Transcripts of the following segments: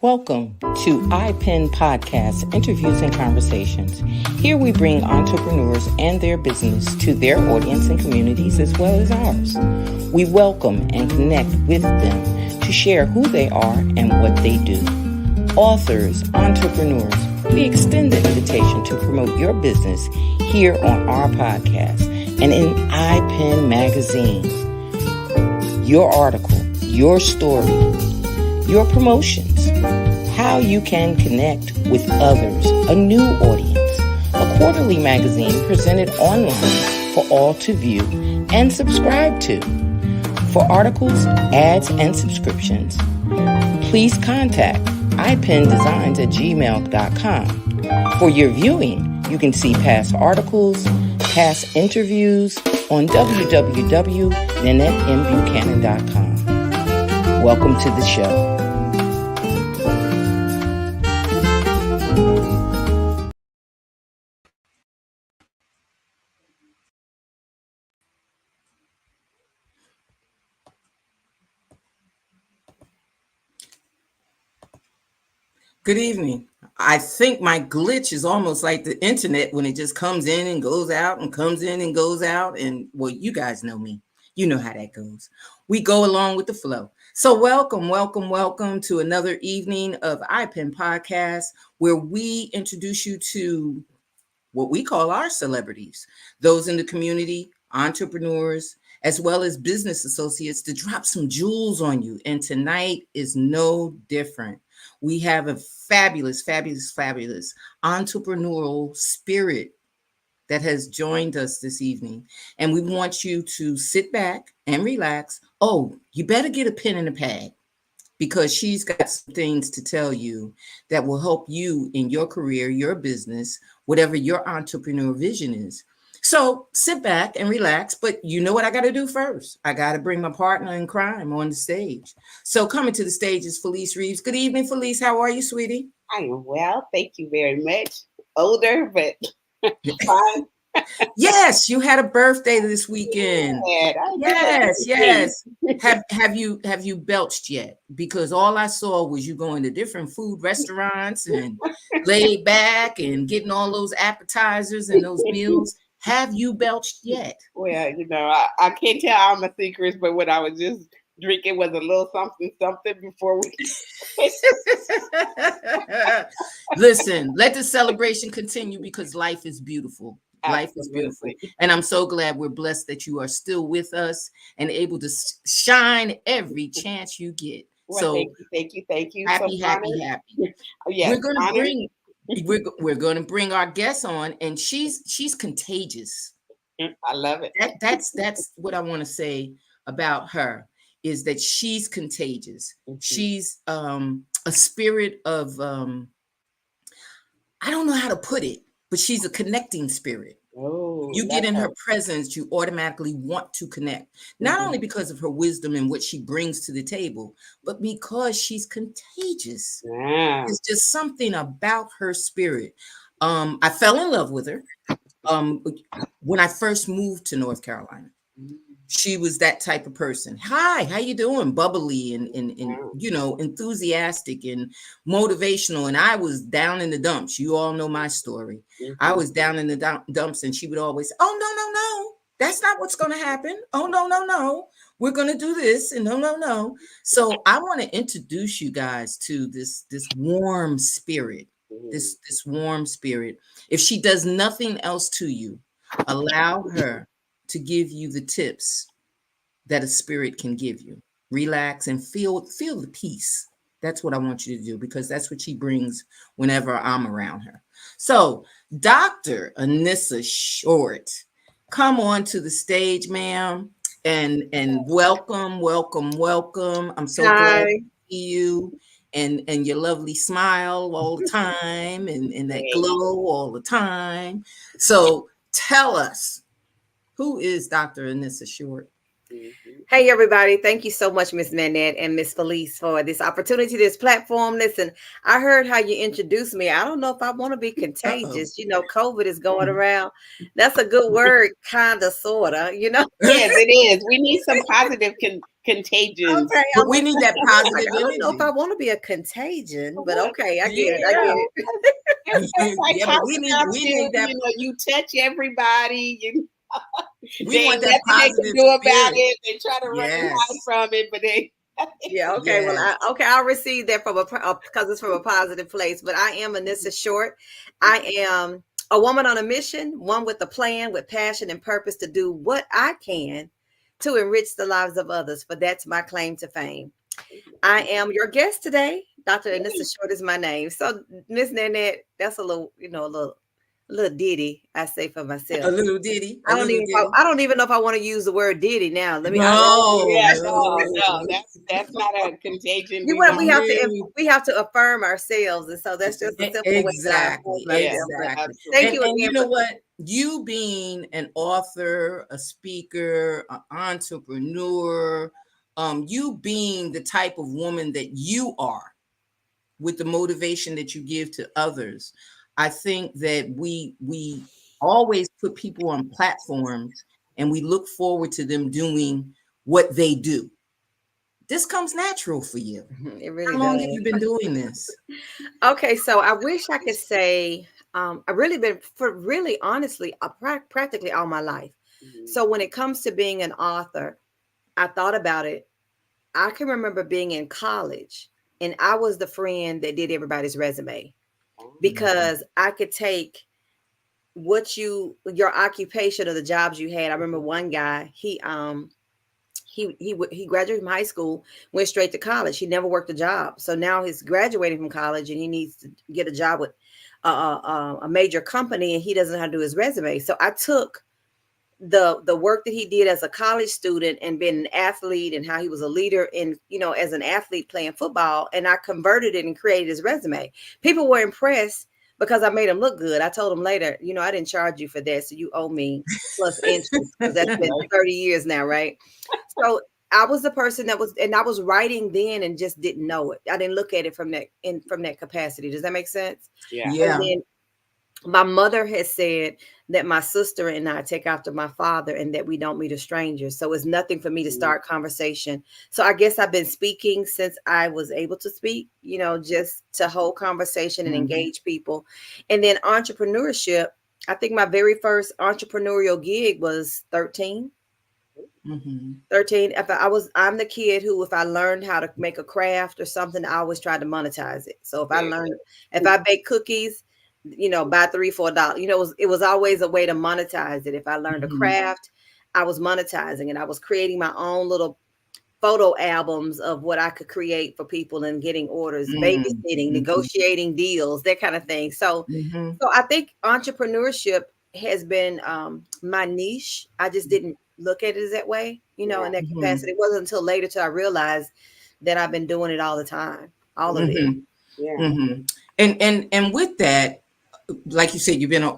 Welcome to iPen Podcast, Interviews and Conversations. Here we bring entrepreneurs and their business to their audience and communities as well as ours. We welcome and connect with them to share who they are and what they do. Authors, entrepreneurs, we extend the invitation to promote your business here on our podcast and in iPen Magazine. Your article, your story, your promotions, how you can connect with others, a new audience, a quarterly magazine presented online for all to view and subscribe to. For articles, ads, and subscriptions, please contact ipendesigns@gmail.com. For your viewing, you can see past articles, past interviews on www.nanetteMbuchanan.com. Welcome to the show. Good evening. I think my glitch is almost like the internet when it just comes in and goes out and comes in and goes out. And well, you guys know me. You know how that goes. We go along with the flow. So welcome to another evening of iPen Podcast, where we introduce you to what we call our celebrities, those in the community, entrepreneurs, as well as business associates to drop some jewels on you. And tonight is no different. We have a fabulous entrepreneurial spirit that has joined us this evening. And we want you to sit back and relax. Oh, you better get a pen and a pad because she's got some things to tell you that will help you in your career, your business, whatever your entrepreneur vision is. So sit back and relax, but you know what I got to do first? I got to bring my partner in crime on the stage. So coming to the stage is Felice Reeves. Good evening, Felice. How are you, sweetie? I am well. Thank you very much. Older, but fine. Yes, you had a birthday this weekend. Yes. Have you belched yet? Because all I saw was you going to different food restaurants and laid back and getting all those appetizers and those meals. Have you belched yet? Well, I can't tell all my secrets, but what I was just drinking was a little something before we. Listen, let the celebration continue because life is beautiful. Life is beautiful. And I'm so glad we're blessed that you are still with us and able to shine every chance you get. Well, so thank you. Happy. Yes, we're going to bring our guest on, and she's contagious. I love it. That's what I want to say about her is that she's contagious. Mm-hmm. She's a spirit of I don't know how to put it, but she's a connecting spirit. Oh, you get in her presence, you automatically want to connect, not only because of her wisdom and what she brings to the table, but because she's contagious. Yeah. It's just something about her spirit. I fell in love with her when I first moved to North Carolina. She was that type of person. Hi, how you doing? Bubbly and enthusiastic and motivational. And I was down in the dumps. You all know my story. Mm-hmm. I was down in the dumps, and she would always say, "Oh, no, that's not what's going to happen. Oh, no, we're going to do this." And no. So I want to introduce you guys to this warm spirit. This warm spirit. If she does nothing else to you, allow her to give you the tips that a spirit can give you. Relax and feel the peace. That's what I want you to do, because that's what she brings whenever I'm around her. So, Dr. Anissa Short, come on to the stage, ma'am, and welcome. I'm so glad to see you and your lovely smile all the time and that glow all the time. So, tell us, who is Dr. Anissa Short? Hey, everybody. Thank you so much, Miss Nanette and Miss Felice, for this opportunity, this platform. Listen, I heard how you introduced me. I don't know if I want to be contagious. COVID is going around. That's a good word, kind of, sort of, Yes, it is. We need some positive contagion. Okay, But we need that positive I don't know if energy. I want to be a contagion, but okay, I get it. I get it. It's like Yeah, House but we Spouse need that. you know, you touch everybody. We They want ain't that nothing they positive can do about spirit. it. They try to run and hide Yes. from it, but they. Yeah, okay. Well, Yes. I'll receive that from because it's from a positive place. But I am Anissa Short. I am a woman on a mission, one with a plan, with passion and purpose to do what I can to enrich the lives of others. For that's my claim to fame. I am your guest today. Dr. Anissa Short is my name. So, Miss Nanette, that's a little, a little ditty I say for A myself. little ditty. A I don't little even ditty. I don't even know if I want to use the word ditty now. Let me. No, Yeah, no, no. that's not a contagion. You We want want. we have to affirm ourselves, and so that's just a simple way that I affirm Exactly. Yeah, myself. But Exactly. thank absolutely. you And you again know for what? You being an author, a speaker, an entrepreneur, you being the type of woman that you are, with the motivation that you give to others, I think that we always put people on platforms and we look forward to them doing what they do. This comes natural for you. it really How long have does. you been doing this? Okay, so I wish I could say I really been for really honestly practically all my life. Mhm. So when it comes to being an author, I thought about it. I can remember being in college, and I was the friend that did everybody's resume because I could take your occupation or the jobs you had. I remember one guy, he graduated from high school, went straight to college. He never worked a job, so now he's graduating from college and he needs to get a job with a major company, and he doesn't know how to do his resume. So I took the work that he did as a college student and being an athlete and how he was a leader in, as an athlete playing football, and I converted it and created his resume. People were impressed because I made him look good. I told him later, I didn't charge you for that, so you owe me plus interest because that's been 30 years now, right? So I was the person and I was writing then and just didn't know it. I didn't look at it from that capacity. Does that make sense? Yeah. And Yeah. then my mother has said that my sister and I take after my father and that we don't meet a stranger. So it's nothing for me to start conversation. So I guess I've been speaking since I was able to speak, just to hold conversation and engage people. And then entrepreneurship, I think my very first entrepreneurial gig was 13. Mm-hmm. 13. I'm the kid who, if I learned how to make a craft or something, I always tried to monetize it. So if I bake cookies, buy $3, $4, it was always a way to monetize it. If I learned a craft, I was monetizing it. I was creating my own little photo albums of what I could create for people and getting orders, babysitting, negotiating deals, that kind of thing. So I think entrepreneurship has been my niche. I just didn't look at it that way, in that capacity. It wasn't until later till I realized that I've been doing it all the time, all of it. Yeah. And with that, like you said, you've been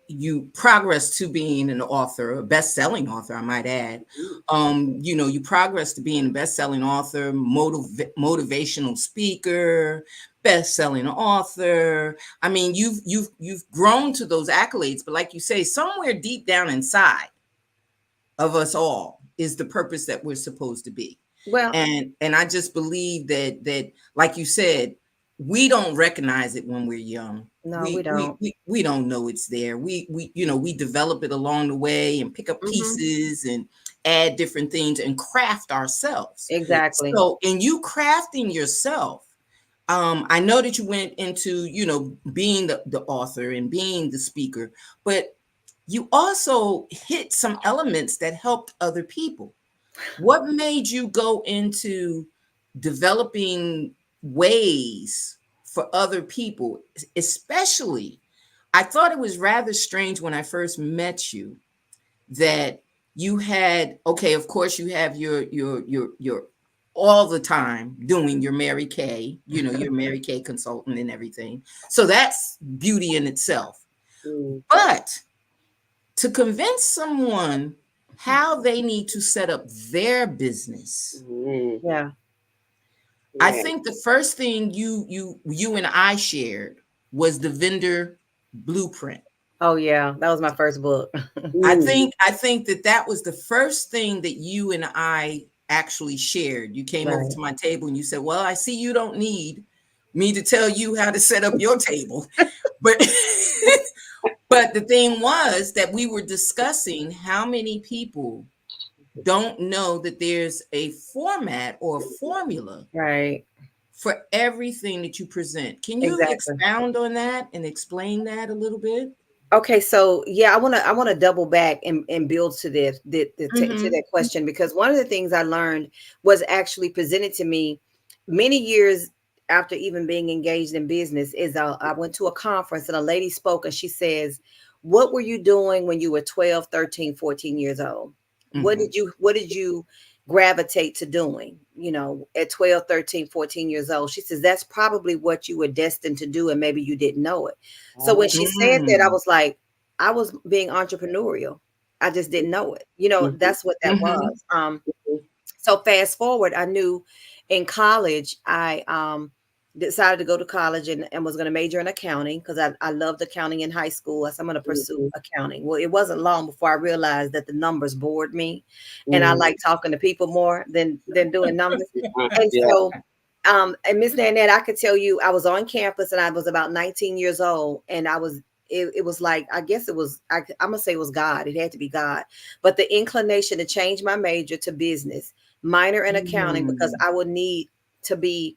you progress to being an author, a best-selling author, I might add. You progress to being a best-selling author, motivational speaker, best-selling author. I mean, you've grown to those accolades, but like you say, somewhere deep down inside of us all is the purpose that we're supposed to be. Well, And I just believe that like you said, we don't recognize it when we're young. no, we don't. We don't know it's there. We develop it along the way and pick up pieces and add different things and craft ourselves. Exactly. So in you crafting yourself, I know that you went into, being the author and being the speaker, but you also hit some elements that helped other people. What made you go into developing ways for other people? Especially, I thought it was rather strange when I first met you that you had, okay, of course you have your all the time doing your Mary Kay, your Mary Kay consultant and everything. So that's beauty in itself. But to convince someone how they need to set up their business, Yeah. I think the first thing you and I shared was the vendor blueprint. Oh yeah, that was my first book. I think that was the first thing that you and I actually shared. You came over Right. to my table and you said, well, I see you don't need me to tell you how to set up your table. But but the thing was that we were discussing how many people don't know that there's a format or a formula Right. for everything that you present. Can you Exactly. expound on that and explain that a little bit? Okay, so yeah, I want to double back and build to this to Mm-hmm. that question, because one of the things I learned was actually presented to me many years after even being engaged in business. Is I went to a conference and a lady spoke and she says, "What were you doing when you were 12, 13, 14 years old? Mm-hmm. What did you gravitate to doing, you know, at 12, 13, 14 years old?" She says, "That's probably what you were destined to do and maybe you didn't know it." So when she said that, I Mm-hmm. was like, I was being entrepreneurial. I just didn't know it. You know, that's what that Mm-hmm. was. So fast forward, I knew in college, I decided to go to college and was going to major in accounting because I loved accounting in high school. I said, I'm going to pursue accounting. Well, it wasn't long before I realized that the numbers bored me, and I like talking to people more than doing numbers. And Yeah. so, and Miss Nanette, I could tell you, I was on campus and I was about 19 years old, and I was. It was like, I guess it was, I'm going to say it was God. It had to be God. But the inclination to change my major to business, minor in accounting, because I would need to be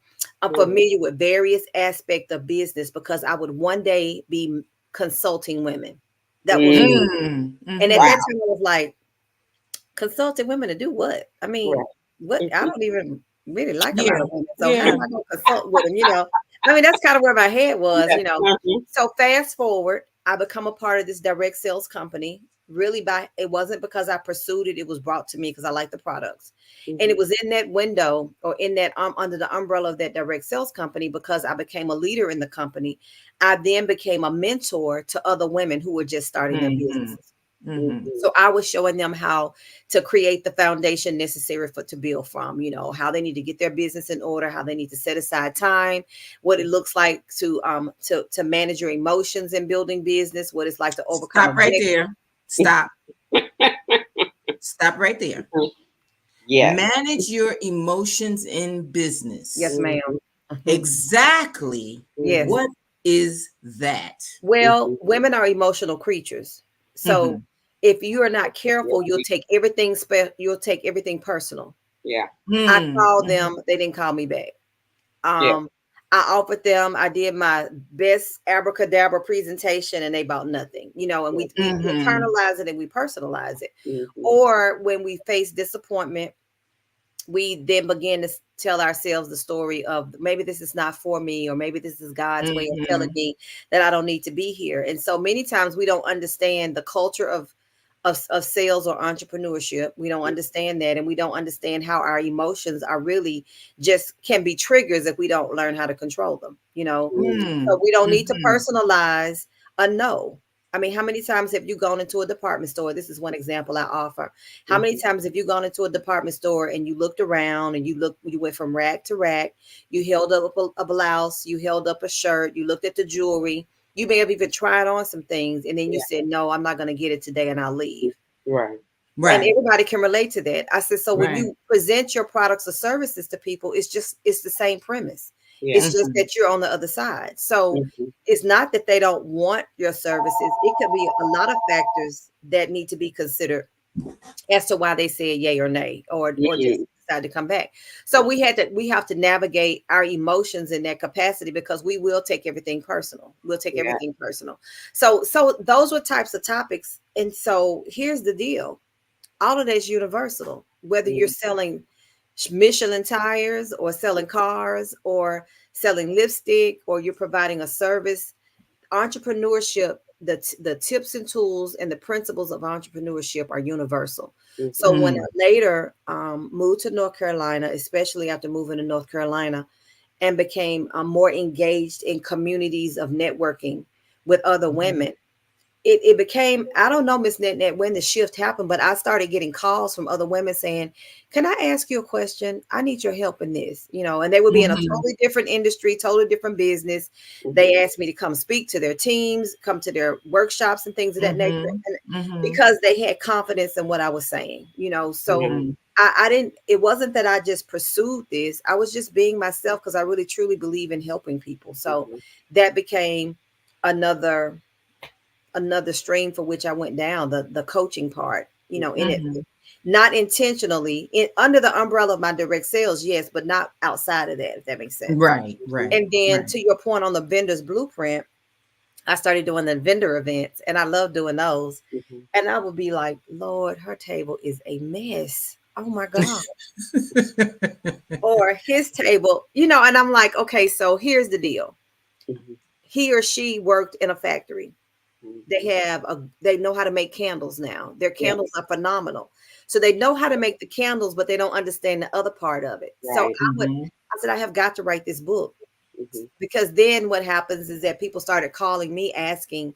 familiar with various aspects of business because I would one day be consulting women. That was, and at Mm-hmm. that Wow. time I was like, consulting women to do what? I mean, Right. what? I don't even really like a lot Yeah. of women, so how Yeah. am I going to consult with them? You know, I mean, that's kind of where my head was. Yeah. You know, so fast forward, I become a part of this direct sales company. Really, by it wasn't because I pursued it; it was brought to me because I like the products, and it was in that window or in that under the umbrella of that direct sales company because I became a leader in the company. I then became a mentor to other women who were just starting their Mm-hmm. businesses. Mm-hmm. So I was showing them how to create the foundation necessary for to build from, you know, how they need to get their business in order, how they need to set aside time, what it looks like to manage your emotions in building business, what it's like to overcome Stop right objections. there. Stop. Stop right there. Yes. Manage your emotions in business. Yes, ma'am. Exactly Yes. what is that? Well, women are emotional creatures. So Mm-hmm. if you are not careful, Yeah. you'll take everything personal. Yeah. I Mm-hmm. called them, they didn't call me back. Yeah. I offered them, I did my best abracadabra presentation and they bought nothing, you know, and we Mm-hmm. internalize it and we personalize it. Mhm. Or when we face disappointment, we then begin to tell ourselves the story of maybe this is not for me, or maybe this is God's way of telling Mm-hmm. me that I don't need to be here. And so many times we don't understand the culture of sales or entrepreneurship. We don't understand that, and we don't understand how our emotions are really just can be triggers if we don't learn how to control them, you know. So we don't need to Mm-hmm. personalize a no. I mean, how many times have you gone into a department store? This is one example I offer. How many times have you gone into a department store and you looked around and you went from rack to rack, you held up a blouse, you held up a shirt, you looked at the jewelry, you may have even tried on some things, and then you Yeah. said, no, I'm not going to get it today and I'll leave. Right. And Right. everybody can relate to that. I said, so when Right. you present your products or services to people, it's the same premise. Yeah. It's just Mm-hmm. that you're on the other side. So Mhm. it's not that they don't want your services. It could be a lot of factors that need to be considered as to why they said yay or nay, or just Mhm. decide to come back. So we have to navigate our emotions in that capacity because we will take everything personal. We'll take Yeah. everything personal. So those were types of topics. And so here's the deal. All of that's universal, whether you're Mhm. selling Michelin tires or selling cars or selling lipstick or you're providing a service. Entrepreneurship, the tips and tools and the principles of entrepreneurship are universal. So Mhm. when I Mm-hmm. later moved to North Carolina, especially after moving to North Carolina, and became more engaged in communities of networking with other women, it became, I don't know, Miss Net, when the shift happened, but I started getting calls from other women saying, can I ask you a question? I need your help in this, you know, and they would be in a Mm-hmm. totally different industry, totally different business. Mhm. They asked me to come speak to their teams, come to their workshops and things of that nature. Mm-hmm. And Mm-hmm. because they had confidence in what I was saying, you know, so Yeah. Mm-hmm. I didn't, it wasn't that I just pursued this. I was just being myself because I really truly believe in helping people. So that became another stream for which I went down, the coaching part, you know, in it, not intentionally, under the umbrella of my direct sales, yes, but not outside of that, if that makes sense. Right, right. And then right. to your point on the vendor's blueprint, I started doing the vendor events, and I love doing those. And I would be like, Lord, her table is a mess. Oh my God. Or his table, you know, and I'm like, okay, so here's the deal. He or she worked in a factory. They know how to make candles now. Their candles are phenomenal. So they know how to make the candles, but they don't understand the other part of it. So I said, I have got to write this book. Because then what happens is that people started calling me asking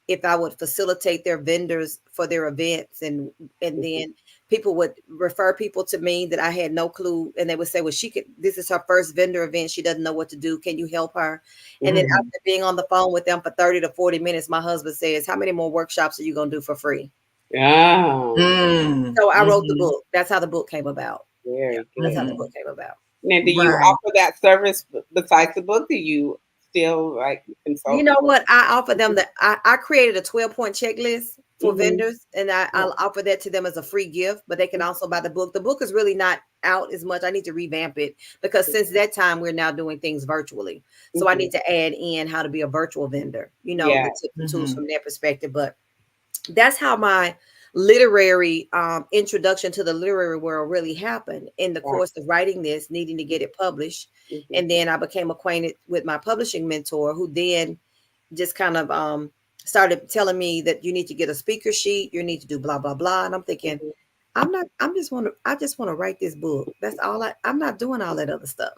if I would facilitate their vendors for their events. And then people would refer people to me that I had no clue. And they would say, well, this is her first vendor event. She doesn't know what to do. Can you help her? And then after being on the phone with them for 30 to 40 minutes, my husband says, how many more workshops are you going to do for free? So I wrote the book. That's how the book came about. That's how the book came about. Now, do you offer that service besides the book? Do you still like consult? You know what? I offer them I created a 12-point checklist for vendors, and I'll offer that to them as a free gift, but they can also buy the book. The book is really not out as much. I need to revamp it because since that time we're now doing things virtually. So I need to add in how to be a virtual vendor, you know, the tools from that perspective. But that's how my literary introduction to the literary world really happened in the course of writing this, needing to get it published. And then I became acquainted with my publishing mentor, who then just kind of started telling me that you need to get a speaker sheet, you need to do blah blah blah. And I'm thinking, I just want to write this book. That's all. I'm not doing all that other stuff.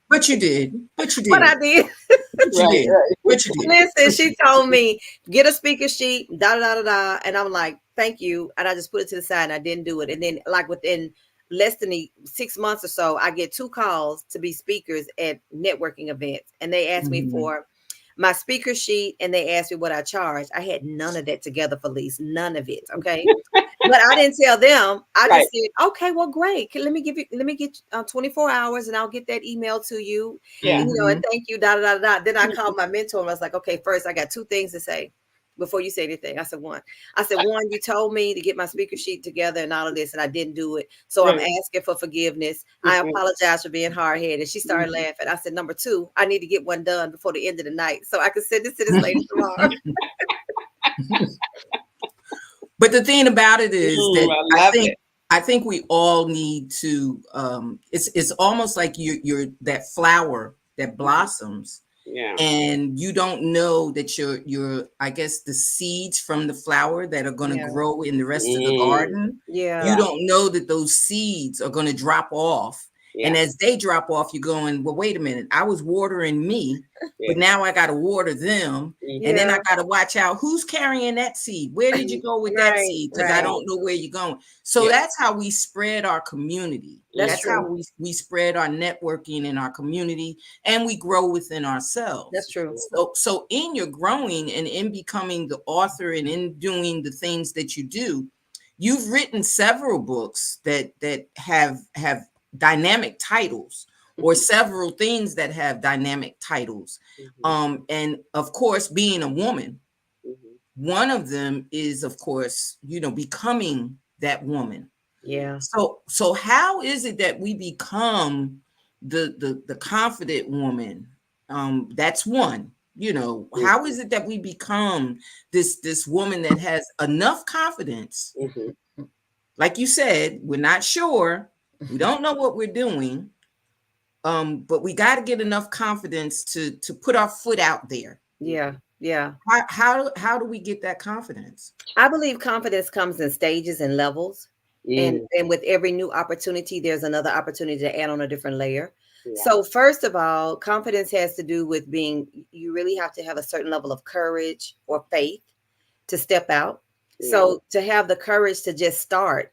But you did. But I did. But you did. Listen, she told me, get a speaker sheet, da da da da. And I'm like, thank you. And I just put it to the side and I didn't do it. And then like within less than 6 months or so, I get 2 calls to be speakers at networking events. And they asked me for my speaker sheet and they asked me what I charged. I had none of that together, Felice, none of it. Okay. But I didn't tell them. I just said, okay, well, great. Let me get 24 hours and I'll get that email to you. And, you know, and thank you, da, da, da, da. Then I called my mentor and I was like, okay, first I got 2 things to say before you say anything. I said, one, you told me to get my speaker sheet together and all of this, and I didn't do it. So I'm asking for forgiveness. I apologize for being hard-headed. She started laughing. I said, number 2, I need to get one done before the end of the night so I can send this to this lady tomorrow. But the thing about it is that I think we all need to. It's almost like you're that flower that blossoms, and you don't know that you're I guess the seeds from the flower that are going to grow in the rest of the garden. You don't know that those seeds are going to drop off. And as they drop off, you're going, well, wait a minute. I was watering me, but now I got to water them. And then I got to watch out who's carrying that seed. Where did you go with that seed? Because I don't know where you're going. So that's how we spread our community. That's how we spread our networking in our community, and we grow within ourselves. That's true. So in your growing and in becoming the author and in doing the things that you do, you've written several books that have dynamic titles, or several things that have dynamic titles. And of course, being a woman, one of them is, of course, you know, becoming that woman. So how is it that we become the confident woman? That's one. You know, how is it that we become this woman that has enough confidence? Like you said, we're not sure. We don't know what we're doing, but we got to get enough confidence to put our foot out there. How do we get that confidence? I believe confidence comes in stages and levels, and with every new opportunity, there's another opportunity to add on a different layer. So first of all, confidence has to do with you really have to have a certain level of courage or faith to step out. So to have the courage to just start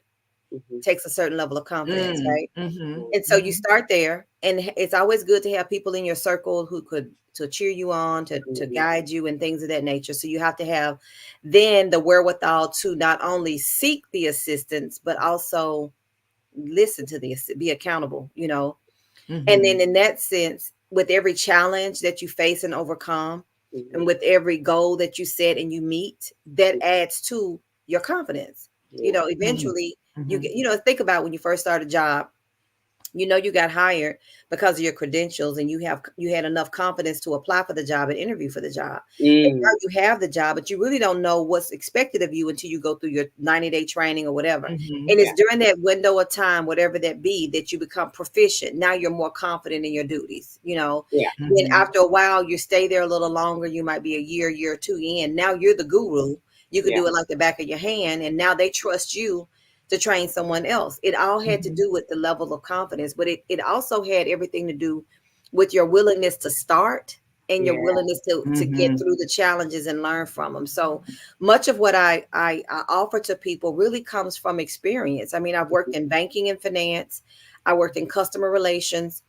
takes a certain level of confidence, right? And so you start there, and it's always good to have people in your circle who could to cheer you on, to guide you and things of that nature. So you have to have then the wherewithal to not only seek the assistance, but also listen to this, be accountable, you know. And Mhm. then in that sense, with every challenge that you face and overcome, Mhm. and with every goal that you set and you meet, that adds to your confidence. You Yeah. know, Mhm. eventually you Mhm. get, you know, think about when you first start a job, you know, you got hired because of your credentials and you had enough confidence to apply for the job and interview for the job. And now Mm. you have the job, but you really don't know what's expected of you until you go through your 90-day training or whatever. Mhm. And it's Yeah. during that window of time, whatever that be, that you become proficient. Now you're more confident in your duties, you know. Yeah. Then Mhm. after a while, you stay there a little longer. You might be a year or two in. Now you're the guru. You can Yeah. do it like the back of your hand. And now they trust you to train someone else. It all had to Mhm. do with the level of confidence, but it also had everything to do with your willingness to start and your Yeah. willingness to get Mhm. through the challenges and learn from them. So much of what I offer to people really comes from experience. I mean, I've worked in banking and finance. I worked in customer relations.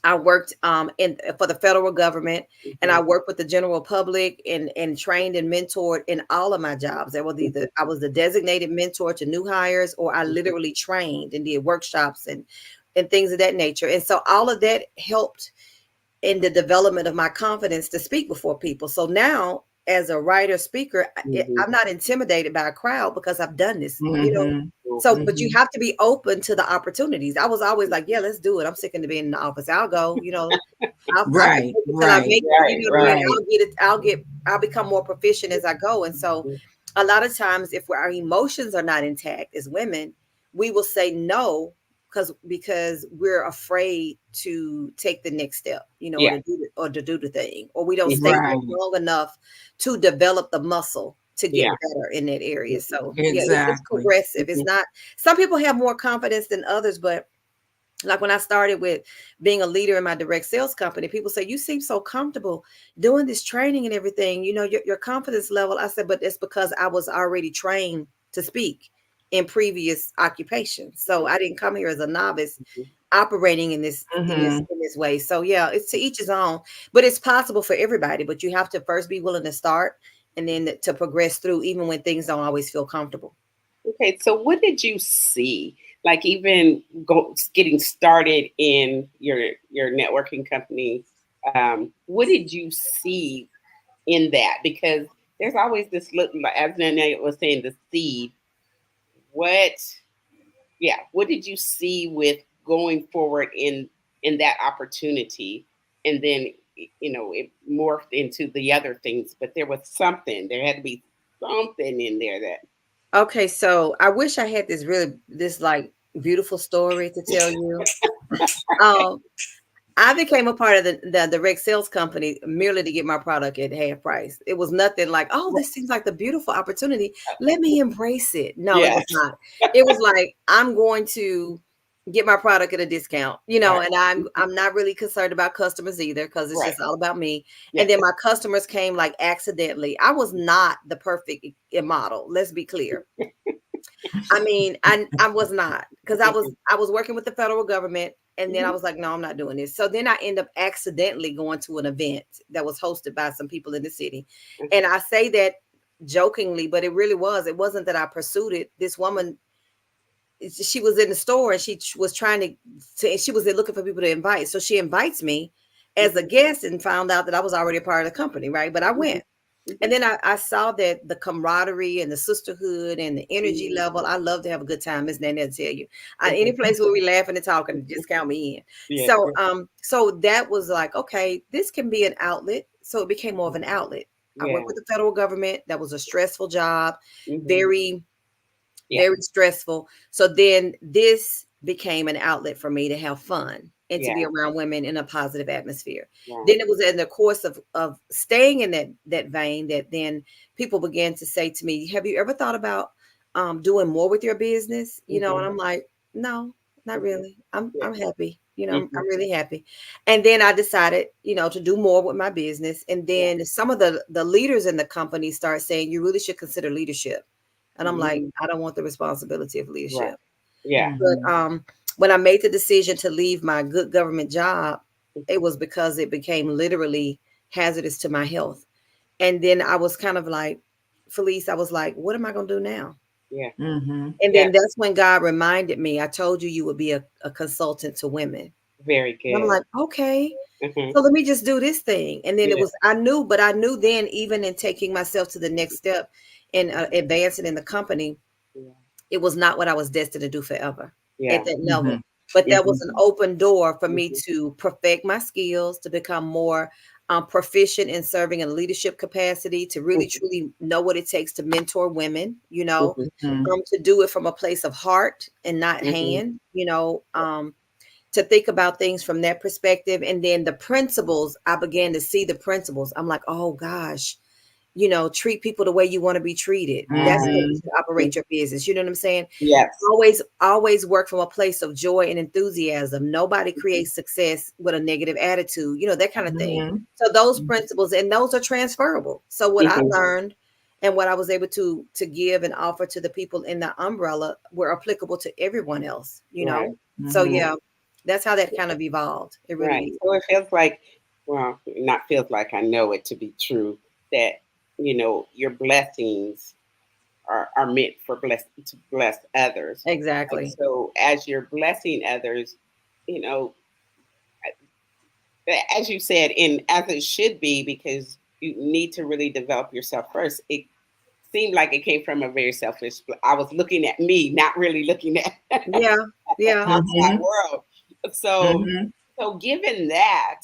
I worked in for the federal government, and I Mhm. worked with the general public and trained and mentored in all of my jobs. That was either I was the designated mentor to new hires, or I Mhm. literally trained and did workshops and things of that nature. And so all of that helped in the development of my confidence to speak before people. So now, as a writer speaker, Mhm. I'm not intimidated by a crowd because I've done this. You know, Mhm. so, but you Mhm. have to be open to the opportunities. I was always like, yeah, let's do it. I'm sick of being in the office. I'll go, you know, I'll Right. take it till I Right. make it. You Right. know what I mean? Right. Right. I'll become more proficient as I go. And so a lot of times if our emotions are not intact as women, we will say no because we're afraid to take the next step, you know, Yeah. or to do the thing, or we don't stay Mhm. there Right. long enough to develop the muscle to get Yeah. better in that area. So yeah, it's Exactly. progressive. It's Mhm. not. Some people have more confidence than others, but like when I started with being a leader in my direct sales company, people say, you seem so comfortable doing this training and everything, you know, your confidence level. I said, but it's because I was already trained to speak in previous occupations. So I didn't come here as a novice Mhm. operating in this Mhm. in this way. So yeah, it's to each his own, but it's possible for everybody. But you have to first be willing to start and then to progress through, even when things don't always feel comfortable. Okay, so what did you see? Like even getting started in your networking company, what did you see in that? Because there's always this little, as Nana was saying, the seed. What, yeah, what did you see with going forward in that opportunity, and then it morphed into the other things, but there was something. There had to be something in there that. Okay, so I wish I had this like beautiful story to tell you. Um, I became a part of the direct sales company merely to get my product at half price. It was nothing like, oh, this seems like the beautiful opportunity. Let me embrace it. No, it Yeah. was not. It was like, I'm going to get my product at a discount, you know, Right. and I'm not really concerned about customers either because it's Right. just all about me. Yeah. And then my customers came like accidentally. I was not the perfect model. Let's be clear. I mean, I was not because Mhm. I was working with the federal government, and then I Mhm. was like, no, I'm not doing this. So then I end up accidentally going to an event that was hosted by some people in the city, and I say that jokingly, but it really was. It wasn't that I pursued it. This woman, she was in the store and she was trying she was looking for people to invite. So she invites me as a guest and found out that I was already a part of the company, right? But I Mhm. went. And then I saw that the camaraderie and the sisterhood and the energy Mhm. level. I love to have a good time, Miss Nanette, to tell you. Any Mhm. place where we laughing and talking, just count me in. Yeah. So so that was like, okay, this can be an outlet. So it became more of an outlet. I Yeah. worked with the federal government. That was a stressful job, Mhm. very Yeah. very stressful. So then this became an outlet for me to have fun and to Yeah. be around women in a positive atmosphere. Right. Then it was in the course of staying in that vein that then people began to say to me, have you ever thought about doing more with your business? You know, and Mhm. I'm like, no, not Mhm. really. I'm Yeah. I'm happy. You know, I'm Mhm. really happy. And then I decided, you know, to do more with my business. And Yeah. then some of the leaders in the company start saying, you really should consider leadership. And I'm like, Mhm. I don't want the responsibility of Right. leadership. Yeah. But Mhm. when I made the decision to leave my good government job, it was because it became literally hazardous to my health. And then I was kind of like, Felice, I was like, what am I going to do now? Yeah. Mm-hmm. And Yeah. then that's when God reminded me, I told you would be a consultant to women. Very And I'm good. like, okay, Mm-hmm. so let me just do this thing. And then it Yeah. was, I knew then, even in taking myself to the next step in advancing in the company, Yeah. it was not what I was destined to do forever at Yeah. that Mm-hmm. level. But that Mm-hmm. was an open door for me Mm-hmm. to perfect my skills, to become more proficient in serving in a leadership capacity, to really truly know what it takes to mentor women, Mm-hmm. to do it from a place of heart and not Mm-hmm. hand, to think about things from that perspective. And then the principles, I began to see the principles. I'm like, oh gosh, treat people the way you want to be treated. That's how you Right. Mm-hmm. should operate your business. You know what I'm saying? Yes. Always work from a place of joy and enthusiasm. Nobody creates success with a negative attitude, that kind of thing. Mm-hmm. So those principles, and those are transferable. So what I Mm-hmm. learned and what I was able to give and offer to the people in the umbrella were applicable to everyone else, Right. So Mm-hmm. yeah, that's how that kind of evolved. It really Right. did. So it feels like, well, not feels like, I know it to be true that, your blessings are meant for to bless others. And Exactly. so as you're blessing others, you know, as you said, and as it should be, because you need to really develop yourself first. It seemed like it came from a very selfish. I was looking at me, not really looking at Yeah. the Yeah. outside world. So, Mm-hmm. so given that,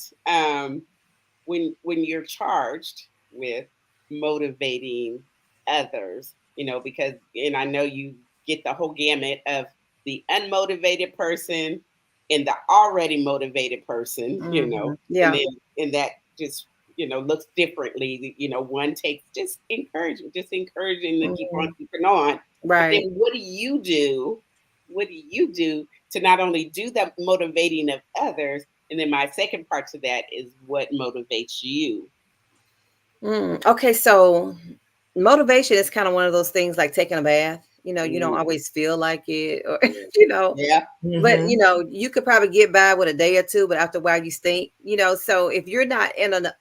when you're charged with motivating others, because, and I know you get the whole gamut of the unmotivated person and the already motivated person, and Yeah. then and that just looks differently. One takes just encouragement, just encouraging to keep on Mhm. keeping on. But then Right. what do you do? What do you do to not only do the motivating of others, and then my second part to that is what motivates you. Okay, so motivation is kind of one of those things like taking a bath. You don't Mm, always feel like it, or yeah. Yeah. but Mm-hmm. you could probably get by with a day or two, but after a while you stink. So if you're not in a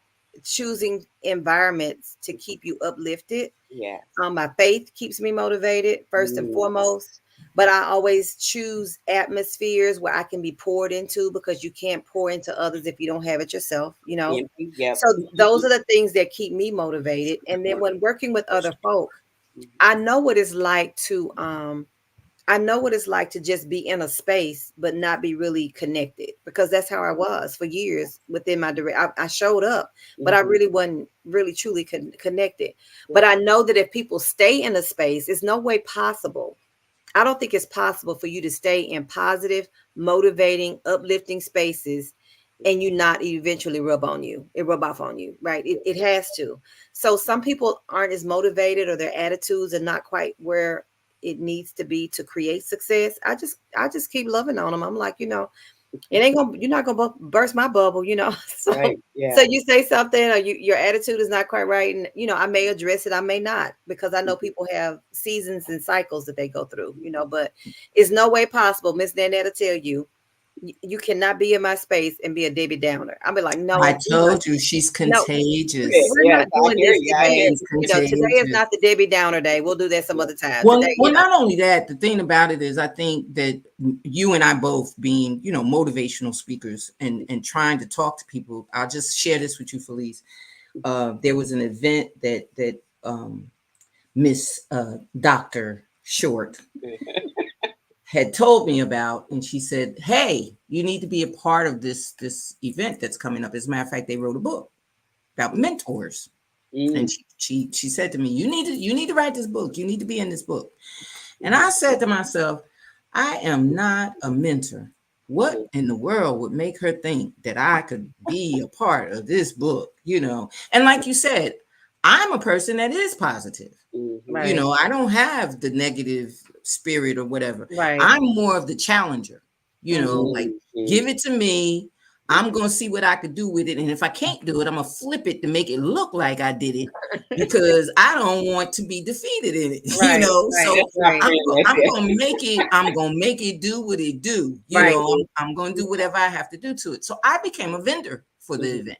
choosing environments to keep you uplifted, Yes. my faith keeps me motivated first and Mm, foremost. But I always choose atmospheres where I can be poured into, because you can't pour into others if you don't have it yourself. empty. Yep. So those are the things that keep me motivated. And then when working with other folk, I know what it's like to just be in a space but not be really connected, because that's how I was for years within my direct. I showed up, but I Mm-hmm. really wasn't really truly connected. But Yeah. I know that if people stay in a space, it's no way possible. I don't think it's possible for you to stay in positive, motivating, uplifting spaces and you not eventually rub off on you, right? It has to. So some people aren't as motivated, or their attitudes are not quite where it needs to be to create success. I just keep loving on them. I'm like, you're not gonna burst my bubble. So Right. Yeah. you say something, or your attitude is not quite right, and I may address it, I may not, because I know people have seasons and cycles that they go through. But it's no way possible. Miss Nanette will tell you, you cannot be in my space and be a Debbie Downer. I'll be like, I no, told you she's no, contagious. we're Yes, not I doing hear this you. I hear today. She's you. Today is contagious. not the Debbie Downer day. We'll do that some Yeah. other time. Well, Today, well, not only that, the thing about it is, I think that you and I both being, motivational speakers and trying to talk to people. I'll just share this with you, Felice. There was an event that Miss Dr. Short had told me about, and she said, "Hey, you need to be a part of this event that's coming up." As a matter of fact, they wrote a book about mentors, and Mm, she said to me, "You need to write this book. You need to be in this book." And I said to myself, I am not a mentor. What mhm, in the world would make her think that I could be a part of this book? And like you said, I'm a person that is positive. mhm, right, I don't have the negative spirit or whatever. right, I'm more of the challenger, like mhm. give it to me. I'm going to see what I could do with it. And if I can't do it, I'm going to flip it to make it look like I did it, because I don't want to be defeated in it, right, right, So That's my right, friend right I'm there. going to make it, do what it do. right, I'm going to do whatever I have to do to it. So I became a vendor for the Mhm, event.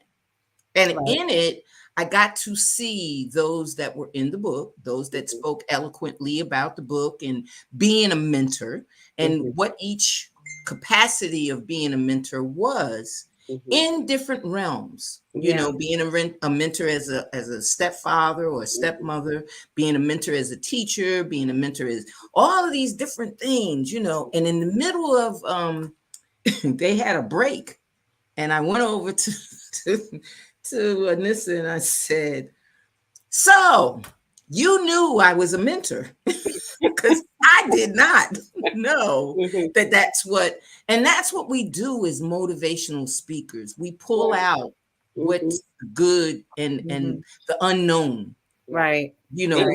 And right. in it, I got to see those that were in the book, those that spoke eloquently about the book and being a mentor, and what each capacity of being a mentor was in different realms. You know, being a mentor as a stepfather or a stepmother, being a mentor as a teacher, being a mentor as all of these different things, you know. And in the middle of they had a break, and I went over to Anissa and I said, "So you knew I was a mentor," because I did not know that that's what, and that's what we do as motivational speakers. We pull out what's good and the unknown. Right. You know,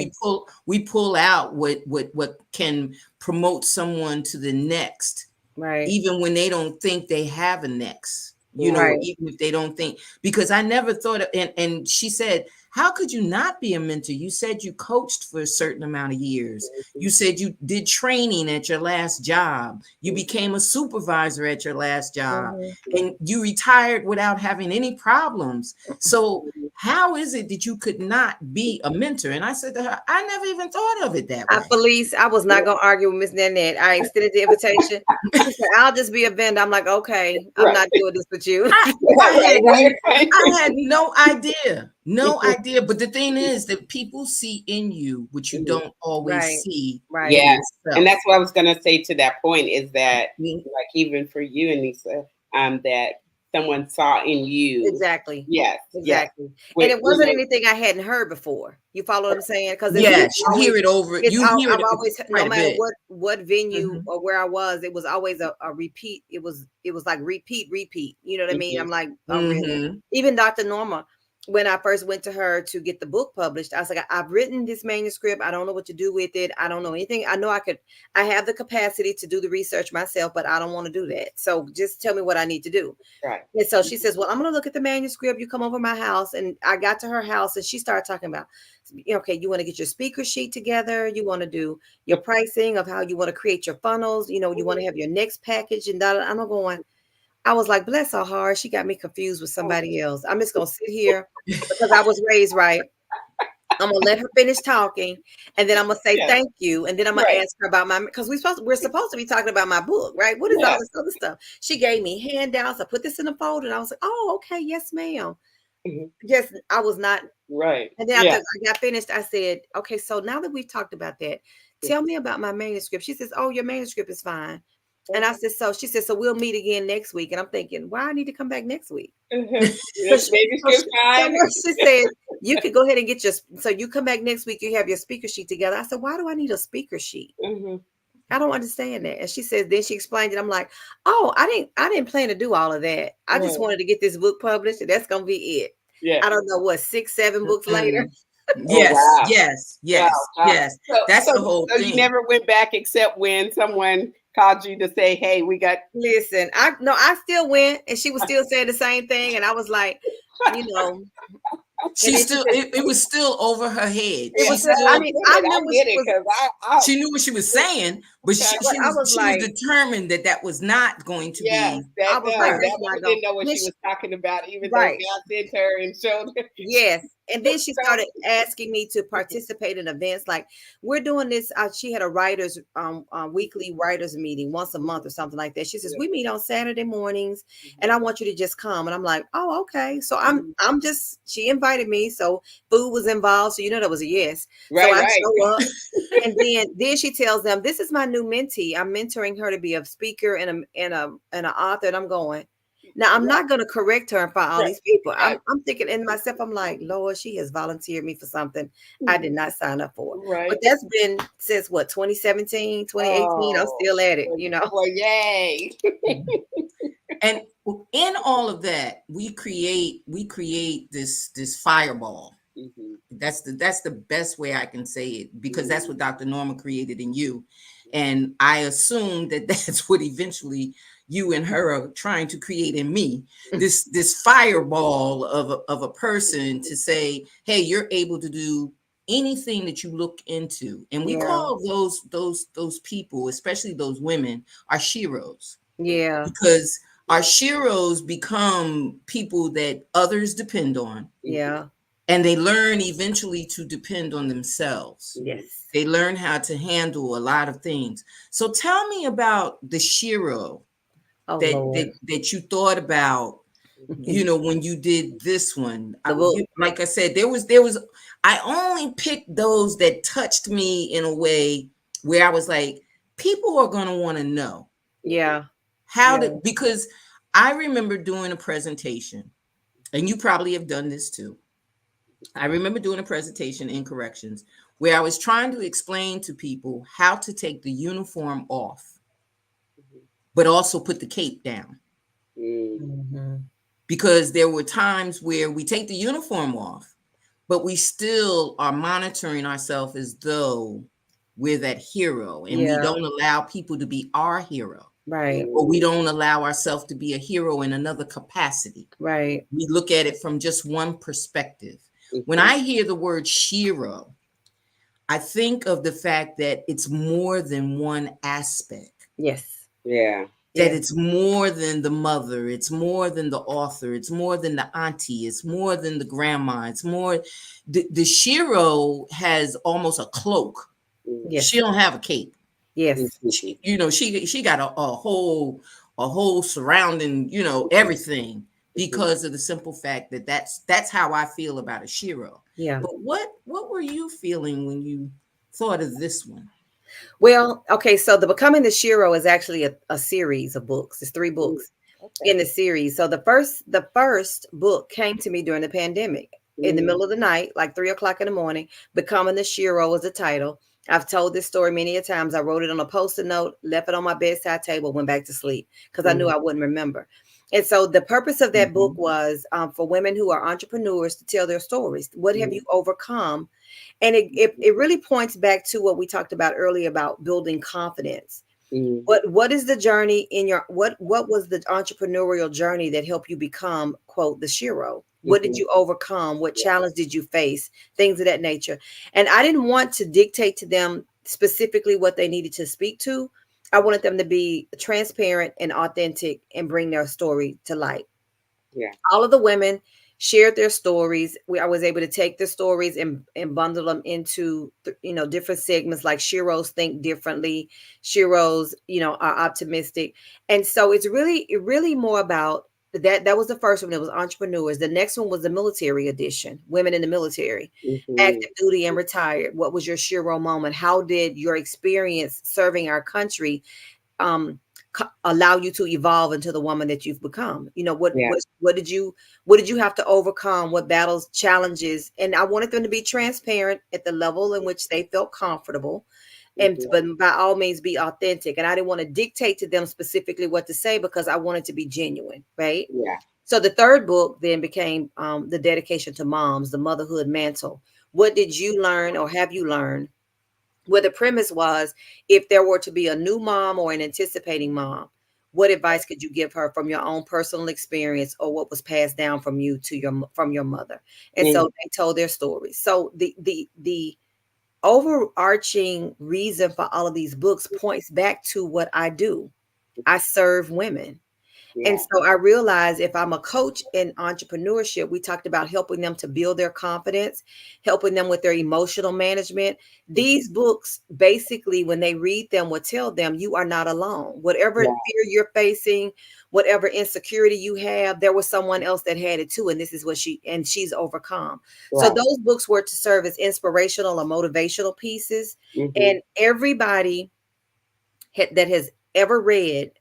we pull out what can promote someone to the next, Right. even when they don't think they have a next. You know, Right. even if they don't think, because I never thought of, and she said, how could you not be a mentor? You said you coached for a certain amount of years. You said you did training at your last job. You became a supervisor at your last job, and you retired without having any problems. So how is it that you could not be a mentor? And I said to her, I never even thought of it that way. Felice, I was not going to argue with Miss Nanette. I extended the invitation. She said, I'll just be a vendor. I'm like, okay, I'm not doing this with you. I had no idea. But the thing is that people see in you what you don't always see. Right. Yeah. And that's what I was going to say to that point is that, like, even for you, Anissa, that someone saw in you. Exactly. Yes. Exactly. Yes. And it wasn't anything I hadn't heard before. You follow what I'm saying? Because you hear it over. I've always, no matter what venue or where I was, it was always a repeat. It was like repeat. You know what I mean? I'm like, really? Even Dr. Norma, when I first went to her to get the book published, I was like, I've written this manuscript. I don't know what to do with it. I don't know anything. I know I have the capacity to do the research myself, but I don't want to do that. So just tell me what I need to do. Right. And so she says, well, I'm going to look at the manuscript. You come over my house. And I got to her house and she started talking about, okay, you want to get your speaker sheet together. You want to do your pricing of how you want to create your funnels. You know, you want to have your next package and that. I'm going. I was like, bless her heart. She got me confused with somebody else. I'm just going to sit here because I was raised right. I'm going to let her finish talking. And then I'm going to say thank you. And then I'm going to ask her about because we're supposed to be talking about my book, right? What is all this other stuff? She gave me handouts. I put this in a folder. And I was like, oh, okay. Yes, ma'am. Yes, I was not. Right. And then after I got finished, I said, okay, so now that we've talked about that, tell me about my manuscript. She says, oh, your manuscript is fine. And I said, so she said, so we'll meet again next week. And I'm thinking, why I need to come back next week? She said, you could go ahead and get so you come back next week, you have your speaker sheet together. I said, why do I need a speaker sheet? I don't understand that. And she said, then she explained it. I'm like, oh, I didn't plan to do all of that. I just wanted to get this book published and that's going to be it. Yeah. I don't know what, 6-7 books later. Yes. So, that's the whole thing. You never went back except when someone called you to say, hey, we got. Listen, I still went and she was still saying the same thing. And I was like, you know. It was still over her head. It was. I mean, I knew she knew what she was saying, but she was determined that was not going to be. I was like, I didn't know what she was talking about, even though God sent her and showed her. Yes. And then she started asking me to participate in events like we're doing this. She had a writers weekly writers meeting once a month or something like that. She says, we meet on Saturday mornings and I want you to just come. And I'm like, oh, okay. So she invited me. So food was involved. So, that was a yes. Right, so I show up and then she tells them, this is my new mentee. I'm mentoring her to be a speaker and an author. And I'm going, now, I'm not going to correct her and find all these people. I'm thinking in myself, I'm like, Lord, she has volunteered me for something I did not sign up for. Right. But that's been since 2017, 2018. I'm still at it, Well, yay. And in all of that, we create this fireball. That's the best way I can say it, because that's what Dr. Norma created in you. And I assume that that's what eventually you and her are trying to create in me, this fireball of a person to say, hey, you're able to do anything that you look into. And we call those people, especially those women, our sheroes. Yeah. Because our sheroes become people that others depend on. Yeah. and they learn eventually to depend on themselves. Yes. They learn how to handle a lot of things. So tell me about the Shiro Oh that Lord. that you thought about, you know, when you did this one. The book. Like I said, there was I only picked those that touched me in a way where I was like, people are going to want to know Yeah. how Yeah. to, because I remember doing a presentation, and you probably have done this too. I remember doing a presentation in corrections where I was trying to explain to people how to take the uniform off, but also put the cape down. Mm-hmm. Because there were times where we take the uniform off, but we still are monitoring ourselves as though we're that hero, and we Yeah. don't allow people to be our hero, Right. or we don't allow ourselves to be a hero in another capacity. Right. We look at it from just one perspective. When I hear the word Shiro, I think of the fact that it's more than one aspect. Yes. Yeah. That Yes. it's more than the mother, it's more than the author, it's more than the auntie, it's more than the grandma, it's more. The Shiro has almost a cloak. Yes. She don't have a cape. Yes. You know, she got a whole surrounding, you know, everything, because of the simple fact that that's how I feel about a Shiro. Yeah. But what were you feeling when you thought of this one? Well, okay, so the Becoming the Shiro is actually a series of books. It's 3 books in the series. So the first book came to me during the pandemic in the middle of the night, like 3 o'clock in the morning. Becoming the Shiro was the title. I've told this story many a times. I wrote it on a post-it note, left it on my bedside table, went back to sleep because I knew I wouldn't remember. And so the purpose of that book was for women who are entrepreneurs to tell their stories. What have you overcome? And it really points back to what we talked about earlier about building confidence. What is the journey in your what was the entrepreneurial journey that helped you become, quote, the Shiro? What did you overcome? What challenge did you face? Things of that nature. And I didn't want to dictate to them specifically what they needed to speak to. I wanted them to be transparent and authentic and bring their story to light. Yeah. All of the women shared their stories. I was able to take the stories and bundle them into different segments, like Shiros think differently, Shiros are optimistic. And so it's really more about that was the first one. It was entrepreneurs. The next one was the military edition, women in the military, active duty and retired. What was your Shiro moment? How did your experience serving our country allow you to evolve into the woman that you've become? What did you have to overcome? What battles, challenges? And I wanted them to be transparent at the level in which they felt comfortable, but by all means be authentic. And I didn't want to dictate to them specifically what to say because I wanted to be genuine, right? Yeah. So the third book then became the dedication to moms, the motherhood mantle. What did you learn, or have you learned? Where the premise was, if there were to be a new mom or an anticipating mom, what advice could you give her from your own personal experience, or what was passed down from you to from your mother? And so they told their stories. So the overarching reason for all of these books points back to what I do. I serve women. Yeah. And so I realized if I'm a coach in entrepreneurship, we talked about helping them to build their confidence, helping them with their emotional management. These books, basically, when they read them, will tell them you are not alone. Whatever fear you're facing, whatever insecurity you have, there was someone else that had it too. And this is what she's overcome. Right. So those books were to serve as inspirational or motivational pieces. And everybody that has ever read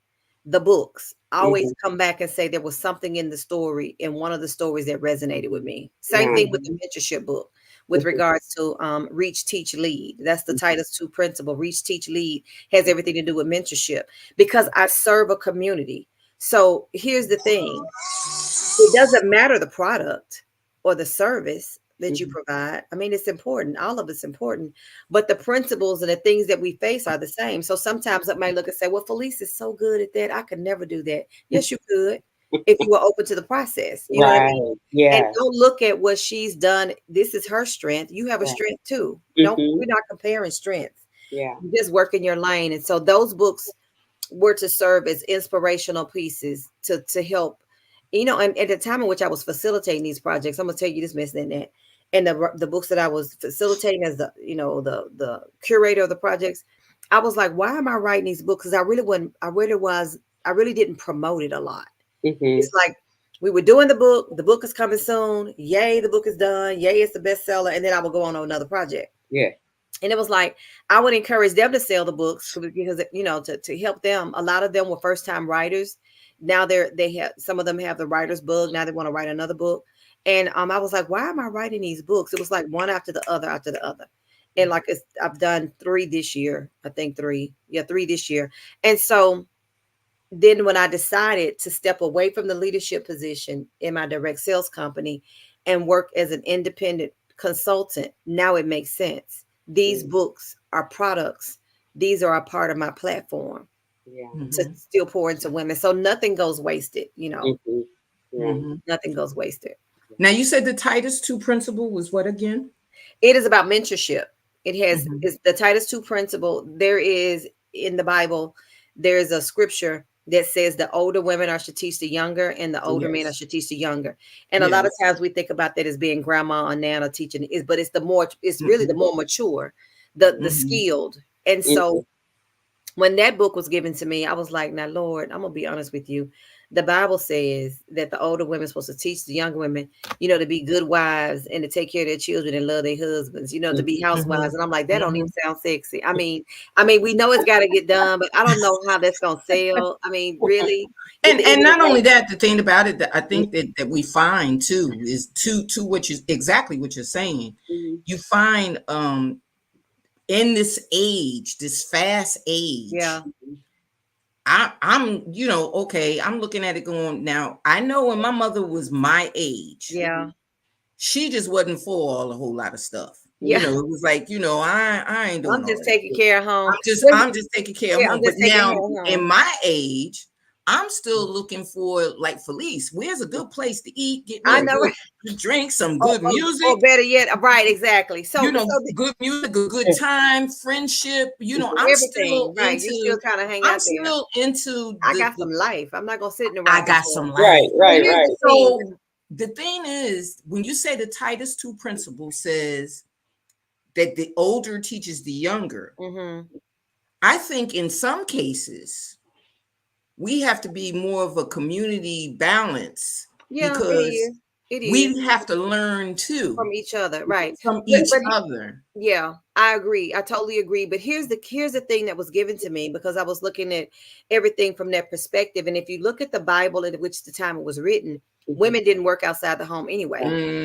the books always come back and say there was something in the story, in one of the stories, that resonated with me. Same thing with the mentorship book with regards to Reach, Teach, Lead. That's the Titus 2 principle. Reach, Teach, Lead has everything to do with mentorship because I serve a community. So here's the thing. It doesn't matter the product or the service that you provide. I mean, it's important. All of it's important, but the principles and the things that we face are the same. So sometimes I might look and say, well, Felice is so good at that. I could never do that. Yes, you could, if you were open to the process. You know what I mean? Yeah. And don't look at what she's done. This is her strength. You have a strength too. We're not comparing strengths. Yeah. You just work in your lane. And so those books were to serve as inspirational pieces to help, and at the time in which I was facilitating these projects, I'm gonna tell you this, Miss Nanette, and the books that I was facilitating as the the curator of the projects, I was like, why am I writing these books? Because I really didn't promote it a lot. It's like we were doing the book is coming soon. Yay, the book is done. Yay, it's the bestseller. And then I will go on to another project. Yeah. And it was like, I would encourage them to sell the books because, to help them. A lot of them were first time writers. Now they have, some of them have the writer's book. Now they want to write another book. And I was like, why am I writing these books? It was like one after the other, after the other. And like, I've done 3 this year. I think 3. Yeah, 3 this year. And so then when I decided to step away from the leadership position in my direct sales company and work as an independent consultant, now it makes sense. These books are products. These are a part of my platform to still pour into women. So nothing goes wasted, nothing goes wasted. Now you said the Titus 2 principle was what again? It is about mentorship. It has is the Titus 2 principle. There is in the Bible, there's a scripture that says the older women are should teach the younger and the older men are should teach the younger. And a lot of times we think about that as being grandma and nana teaching is, but it's really the more mature, the skilled. And so when that book was given to me, I was like, now, Lord, I'm going to be honest with you. The Bible says that the older women are supposed to teach the younger women, to be good wives and to take care of their children and love their husbands, to be housewives. And I'm like, that don't even sound sexy. I mean, we know it's got to get done, but I don't know how that's going to sell. I mean, really. And not only that, the thing about it that I think that we find too is to what you exactly what you're saying. You find in this age, this fast age. Yeah. I'm, okay, I'm looking at it going, now, I know when my mother was my age, she just wasn't for a whole lot of stuff. Yeah. It was like, I ain't doing I'm just taking care of home. I'm just taking care of home. But now in my age, I'm still looking for, like, Felice, where's a good place to eat, get me to drink, some good music. Or better yet, right, exactly. So, good music, a good time, friendship, I'm still right. into, You still kind of hang out there. I'm still into I got some life. I'm not going to sit in the I got some life. Right. So the thing is, when you say the Titus 2 principle says that the older teaches the younger, I think in some cases, we have to be more of a community balance because it is. We have to learn too from each other, right? From each other. Yeah, I agree. I totally agree. But here's the thing that was given to me because I was looking at everything from that perspective. And if you look at the Bible at which the time it was written, women didn't work outside the home anyway.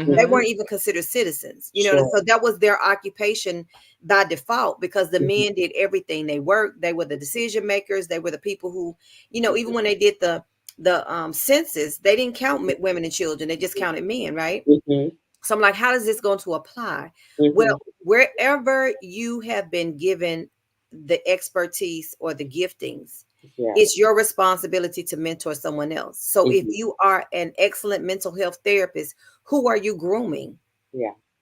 They weren't even considered citizens, so that was their occupation by default because the men did everything. They worked, they were the decision makers, they were the people who, even when they did the census, they didn't count women and children, they just counted men, right? So I'm like, how is this going to apply? Well, wherever you have been given the expertise or the giftings, it's your responsibility to mentor someone else. So if you are an excellent mental health therapist, who are you grooming?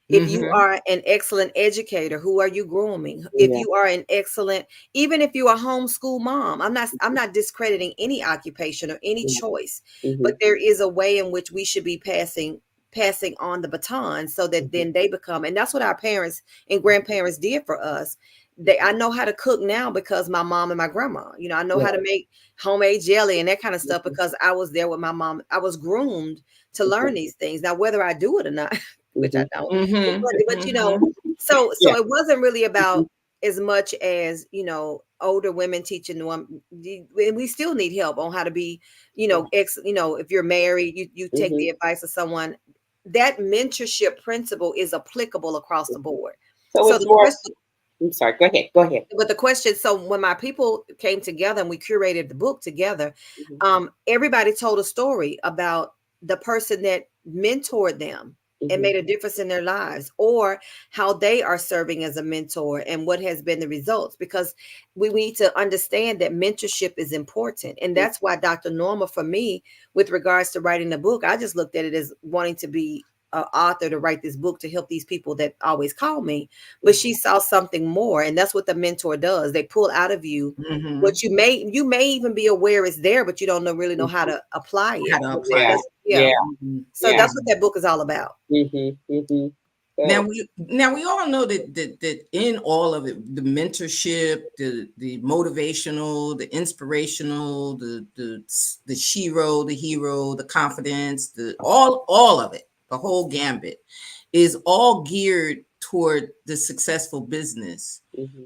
If you are an excellent educator, who are you grooming? If you are an excellent, even if you're a homeschool mom, I'm not discrediting any occupation or any choice, but there is a way in which we should be passing on the baton so that then they become, and that's what our parents and grandparents did for us. I know how to cook now because my mom and my grandma, I know how to make homemade jelly and that kind of stuff because I was there with my mom. I was groomed to learn these things. Now, whether I do it or not, which I don't, but so it wasn't really about as much as, older women teaching them. We still need help on how to be, if you're married, you take the advice of someone. That mentorship principle is applicable across the board. So it's more. I'm sorry. Go ahead. But the question, so when my people came together and we curated the book together, everybody told a story about the person that mentored them and made a difference in their lives, or how they are serving as a mentor and what has been the results, because we need to understand that mentorship is important. And that's why Dr. Norma, for me, with regards to writing the book, I just looked at it as wanting to be an author to write this book to help these people that always call me, but she saw something more. And that's what the mentor does. They pull out of you what you may even be aware is there, but you don't really know how to apply it. So that's what that book is all about. Now we all know that in all of it, the mentorship, the motivational, the inspirational, the shiro, the hero, the confidence, the all of it, the whole gambit is all geared toward the successful business.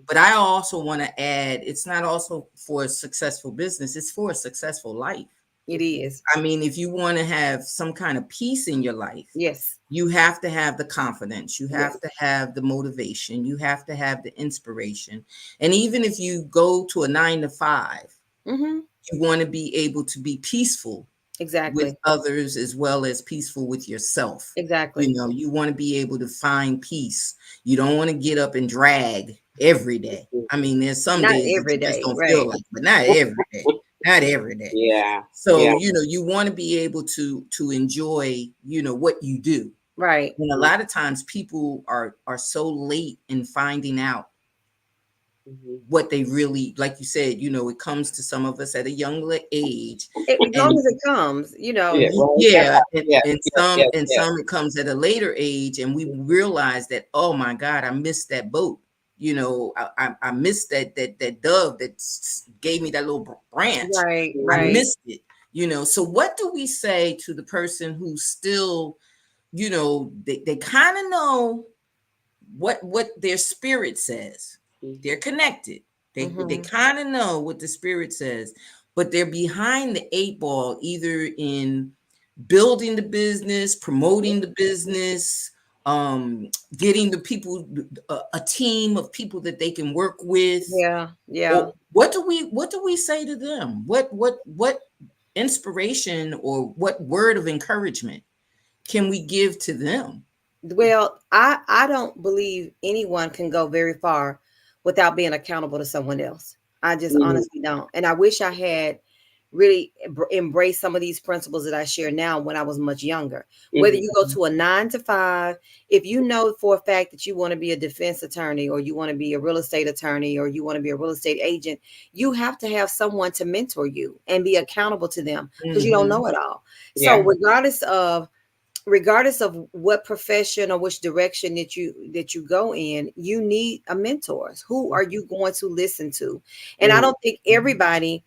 But I also want to add, it's not also for a successful business, it's for a successful life. It is. I mean, if you want to have some kind of peace in your life, yes, you have to have the confidence, you have to have the motivation, you have to have the inspiration. And even if you go to a 9 to 5, you want to be able to be peaceful with others as well as peaceful with yourself. Exactly. You know, you want to be able to find peace. You don't want to get up and drag every day. I mean, there's some Not days that every you just day, don't right. feel like, but not every day. Not every day. Yeah. So, you know, you want to be able to enjoy, you know, what you do. Right. And a lot of times people are so late in finding out what they really, like you said, you know, it comes to some of us at a young age. As long as it comes, you know. And some it comes at a later age, and we realize that, oh my God, I missed that boat. You know, I missed that dove that gave me that little branch. Right. I missed it. You know, so what do we say to the person who's still, you know, they kind of know what their spirit says. They're connected. They kind of know what the spirit says, but they're behind the 8 ball, either in building the business, promoting the business, getting the people, a team of people that they can work with. Yeah. Well, what do we say to them? What inspiration or what word of encouragement can we give to them? Well, I don't believe anyone can go very far without being accountable to someone else. I just honestly don't. And I wish I had really embraced some of these principles that I share now when I was much younger. Whether you go to a 9 to 5, if you know for a fact that you want to be a defense attorney, or you want to be a real estate attorney, or you want to be a real estate agent, you have to have someone to mentor you and be accountable to them, because you don't know it all. So regardless of what profession or which direction that you go in, you need a mentor. Who are you going to listen to? And I don't think everybody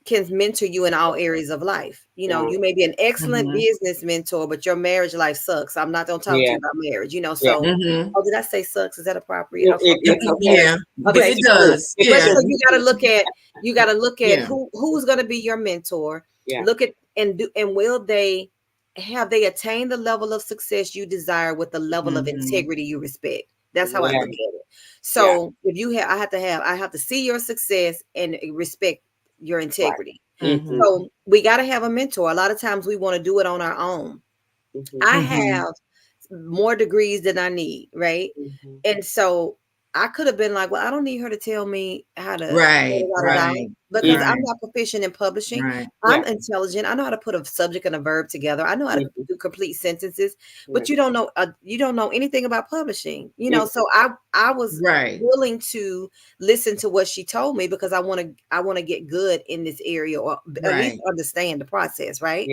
can mentor you in all areas of life. You know, you may be an excellent business mentor, but your marriage life sucks. I'm not gonna talk to you about marriage, you know. So oh, did I say sucks? Is that appropriate? Yeah, but it does. But so you gotta look at who's gonna be your mentor. Look at and will they attain the level of success you desire with the level of integrity you respect? That's how I look at it. So if I have to see your success and respect your integrity. So we got to have a mentor. A lot of times we want to do it on our own. I have more degrees than I need, right? And so I could have been like, well, I don't need her to tell me how to because I'm not proficient in publishing. I'm intelligent. I know how to put a subject and a verb together. I know how to do complete sentences, but you don't know anything about publishing, you know. So I was willing to listen to what she told me, because I want to get good in this area, or at least understand the process, right?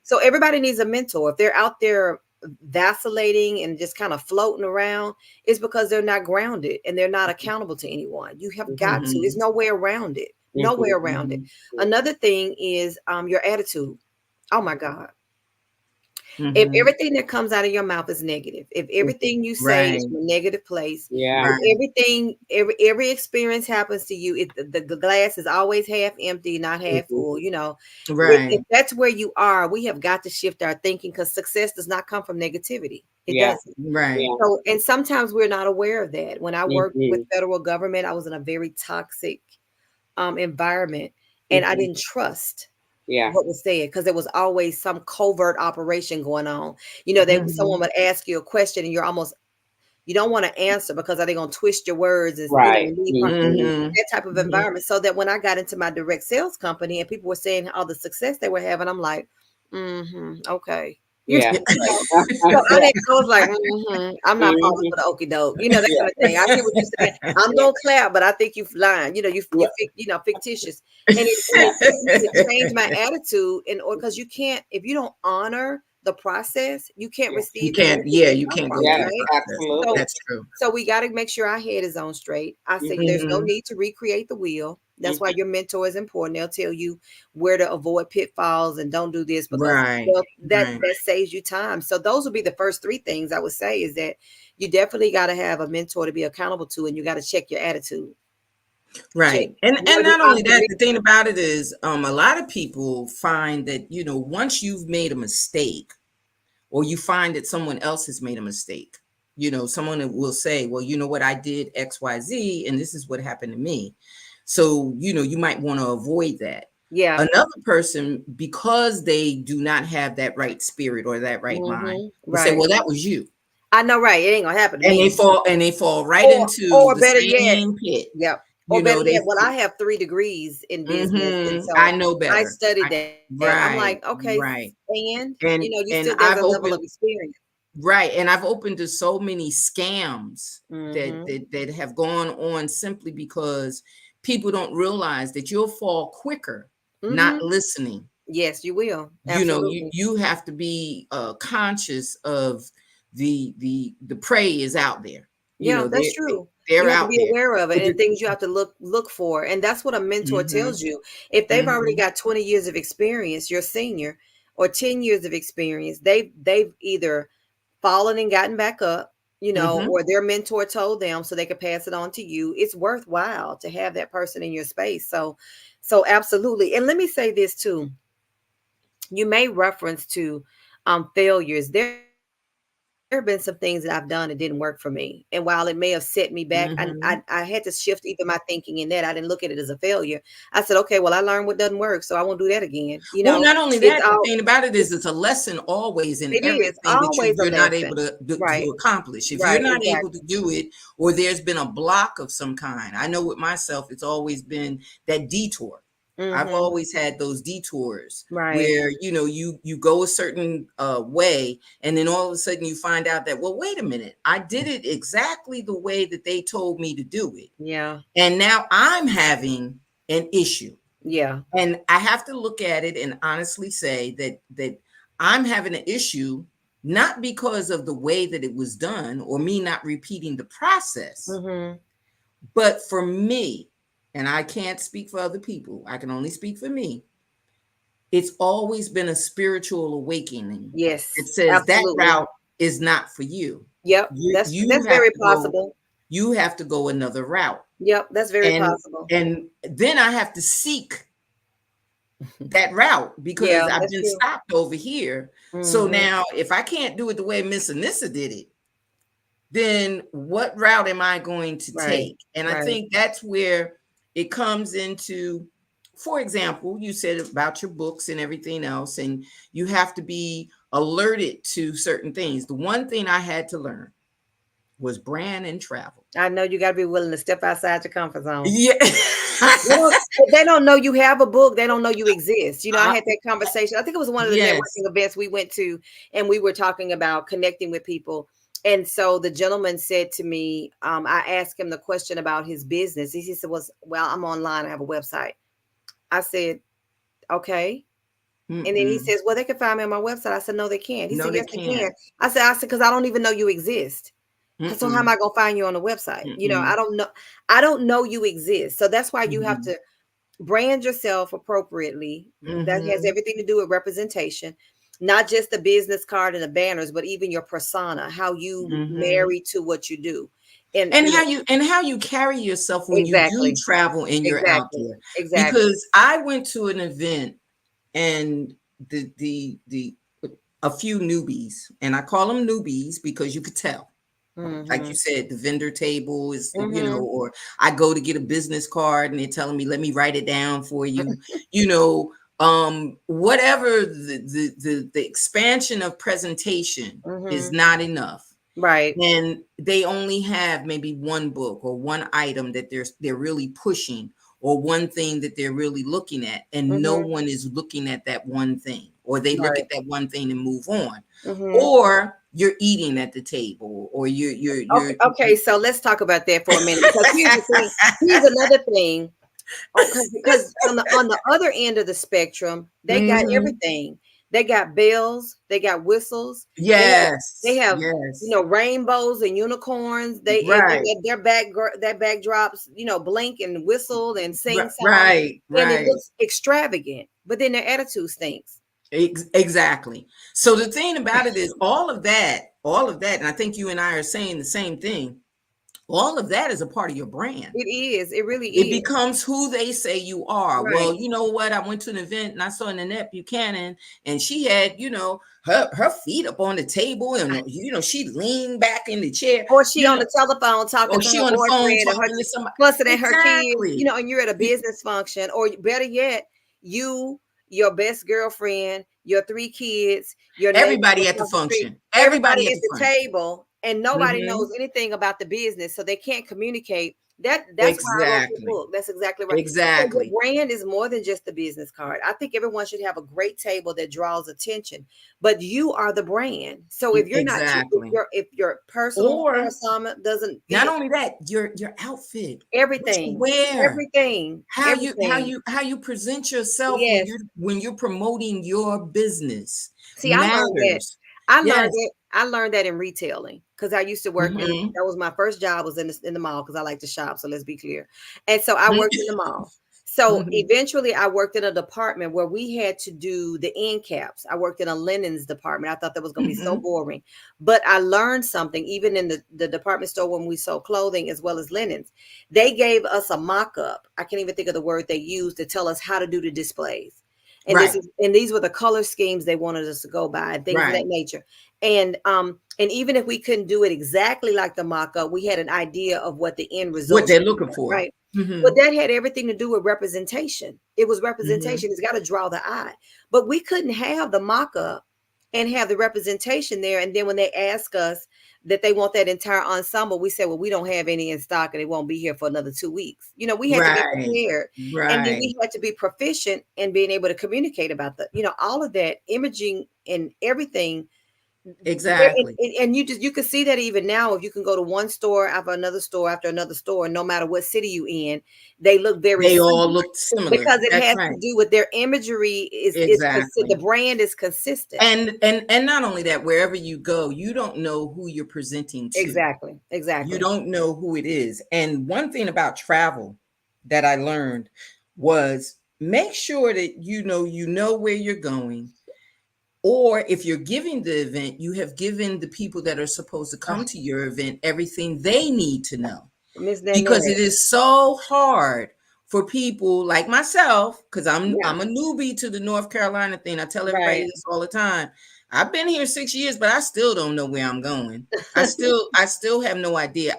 So everybody needs a mentor. If they're out there vacillating and just kind of floating around, it's because they're not grounded and they're not accountable to anyone. You have got to. There's no way around it. No way around it. Another thing is your attitude. Oh my God. If everything that comes out of your mouth is negative, if everything you say is from a negative place, every experience happens to you, the glass is always half empty, not half full, you know. If that's where you are, we have got to shift our thinking, because success does not come from negativity. It doesn't. So, and sometimes we're not aware of that. When I worked with federal government, I was in a very toxic environment, and I didn't trust what was said, because there was always some covert operation going on. You know, someone would ask you a question and you don't want to answer, because are they going to twist your words and that type of environment. So that when I got into my direct sales company and people were saying all the success they were having, I'm like, okay. So I was like, I'm not falling for the okie doke, you know, that kind of thing. I get what you're saying. I'm gonna clap, but I think you're lying. You know, you fictitious, and it changed my attitude. And because you can't, if you don't honor the process, you can't Yes. You receive can't, anything yeah, that you comes can't from go it, through Yes, the right? process. absolutely. So That's true. so we got to make sure our head is on straight. I say there's no Mm-hmm. need to recreate the wheel. That's why Mhm. your mentor is important. They'll tell you where to avoid pitfalls and don't do this because Right. that Right. that saves you time. So those would be the first three things I would say is that you definitely got to have a mentor to be accountable to, and you got to check your attitude. Check. Right. You got And to be not only that, observant. the thing about it is a lot of people find that, once you've made a mistake or you find that someone else has made a mistake, someone that will say, well, you know what, I did XYZ and this is what happened to me. So, you might want to avoid that. Yeah. Another person, because they do not have that right spirit or that right mind, will say, Right. well, that was you. I know, right? It ain't gonna happen to And me. they fall right Or into or the better yet, same pit. yep. Or better They yet, well, I have 3 degrees in business, and I so know I better. studied that. I'm Right, like, okay, right. and And you and still there's I've a level of opened experience. right, and I've opened to so many scams that Hmm. that have gone on simply because people don't realize that you'll fall quicker not Hmm. listening. Yes, you will. You Absolutely. you have to be conscious of the prey is out there. Yeah, that's They true. they're You have to out be there. aware of it But and things you have to look for. And that's what a mentor mhm, tells you. If they've already mhm, got 20 years of experience, your senior, or 10 years of experience, they've either fallen and gotten back up, mhm, or their mentor told them so they could pass it on to you. It's worthwhile to have that person in your space. So absolutely. And let me say this too. You made reference to failures. There have been some things that I've done that didn't work for me. And while it may have set me back, I mhm. had to shift even my thinking in that. I didn't look at it as a failure. I said, okay, well, I learned what doesn't work, so I won't do that again. Well, not only It's that, the all thing about it is it's it's a lesson always in it is everything that always a you're not able lesson. to Right. accomplish. If you're Right. not able to Exactly. do it, or there's been a block of some kind. I know with myself, it's always been that detour. I've Mm-hmm. always had those detours Right. where you go a certain way, and then all of a sudden you find out that, well, wait a minute, I did it exactly the way that they told me to do it, Yeah. and now I'm having an issue. Yeah. And I have to look at it and honestly say that I'm having an issue not because of the way that it was done or me not repeating the process, Mm-hmm. but for me, and I can't speak for other people, I can only speak for me. It's always been a spiritual awakening that Yes. says that Absolutely. route is not for you. Yep. You That's you have very to go possible. you have to go another route. Yep. That's very And possible. and then I have to seek that route because Yeah. I've That's been true. stopped over here. So Mm-hmm. now if I can't do it the way Miss Anissa did it, then what route am I going to Right. take? And I Right. think that's where it comes into, for example, you said about your books and everything else, and you have to be alerted to certain things. The one thing I had to learn was brand and travel. I know you got to be willing to step outside your comfort zone. Yeah. They don't know you have a book. They don't know you exist. I I- had that conversation. I think it was one of the yes. networking events we went to, and we were talking about connecting with people. And so the gentleman said to me, I asked him the question about his business. He said, well, I'm online. I have a website. I said, okay. And then he Mm-mm. says, well, they can find me on my website. I said, no, they can't. He No, said, they yes, they can. can't. I said, because I don't even know you exist. So how am Mm-mm. I gonna find you on the website? Mm-mm. I don't know you exist. So that's why you have Mhm. to brand yourself appropriately. That has Mhm. everything to do with representation, not just the business card and the banners, but even your persona, how you Mhm. marry to what you do. And And how you carry yourself when you do exactly, travel and you're out exactly, there. exactly. Because I went to an event and the a few newbies, and I call them newbies because you could tell. Like you Mm-hmm. said, the vendor table is, Mm-hmm. or I go to get a business card and they're telling me, let me write it down for you, you know, whatever the expansion of presentation is Mm-hmm. not enough. Right. And they only have maybe one book or one item that they're really pushing, or one thing that they're really looking at, and no Mm-hmm. one is looking at that one thing, or they look Right. at that one thing and move on. Mm-hmm. Or you're eating at the table, or you're Okay. Okay. So let's talk about that for a minute, because here's the thing. Here's another thing. Because on the other end of the spectrum, they got Mhm. everything. They got bells, they got whistles, they Yes, have yes, rainbows and unicorns. They right, let their backdrops, blink and whistle and sing songs, right, and it right. looks extravagant. But then their attitude stinks. Exactly. So the thing about it is all of that, and I think you and I are saying the same thing. All of that is a part of your brand. It is. It really It is. becomes who they say you are. Right. Well, you know what? I went to an event and I saw Nanette Buchanan, and she had, her feet up on the table, and she leaned back in the chair. Or she on the telephone talking Or to she her on the phone boyfriend, or her talking to somebody. fussing at her kids, Exactly. and you're at a business function, or better yet, you, your best girlfriend, your 3 kids, your neighbor Everybody at the across the street, function. everybody Everybody at at the the function. table, and nobody Hmm. knows anything about the business, so they can't communicate. That's why I wrote the Exactly. book. That's exactly right. So your Exactly. brand is more than just the business card. I think everyone should have a great table that draws attention, but you are the brand. So if you're not, Exactly. if your personal Or persona doesn't not fit, only that, your outfit, what you everything, wear, everything, how you how everything. you how you present yourself Yes. when you're promoting your business See, I learned that. matters. I learned Yes. it. I learned that in retailing because I used to work in. Hmm. That was my first job, was in the mall, because I like to shop. So let's be clear. And so I worked in the mall. So Hmm. eventually, I worked in a department where we had to do the end caps. I worked in a linens department. I thought that was going to be so Hmm. boring, but I learned something. Even in the department store when we sold clothing as well as linens, they gave us a mock up. I can't even think of the word they used to tell us how to do the displays. Right. And these were the color schemes they wanted us to go by and things of that Right. nature. And even if we couldn't do it exactly like the mock-up, we had an idea of what the end What result they're should be, looking for. right? Hmm. But that had everything to do with representation. It was Hmm. representation. It's got to draw the eye. But we couldn't have the mock-up and have the representation there. And then when they ask us that they want that entire ensemble, we said, well, we don't have any in stock and it won't be here for another 2 weeks. We had to be Right. prepared. And then Right. we had to be proficient in being able to communicate about all of that imaging and everything. Exactly. And you can see that even now, if you can go to one store after another store after another store, and no matter what city you in, they look very They all similar look similar. because it That's has to right. do with their imagery the Exactly. brand is consistent. And not only that, wherever you go, you don't know who you're presenting to. Exactly. You Exactly. don't know who it is. And one thing about travel that I learned was make sure that you know where you're going. Or if you're giving the event, you have given the people that are supposed to come Ah, to your event everything they need to know. Miss Because it Nanette. is so hard for people like myself, because I'm Yeah. I'm a newbie to the North Carolina thing. I tell everybody Right. this all the time. I've been here 6 years, but I still don't know where I'm going. I still have no idea.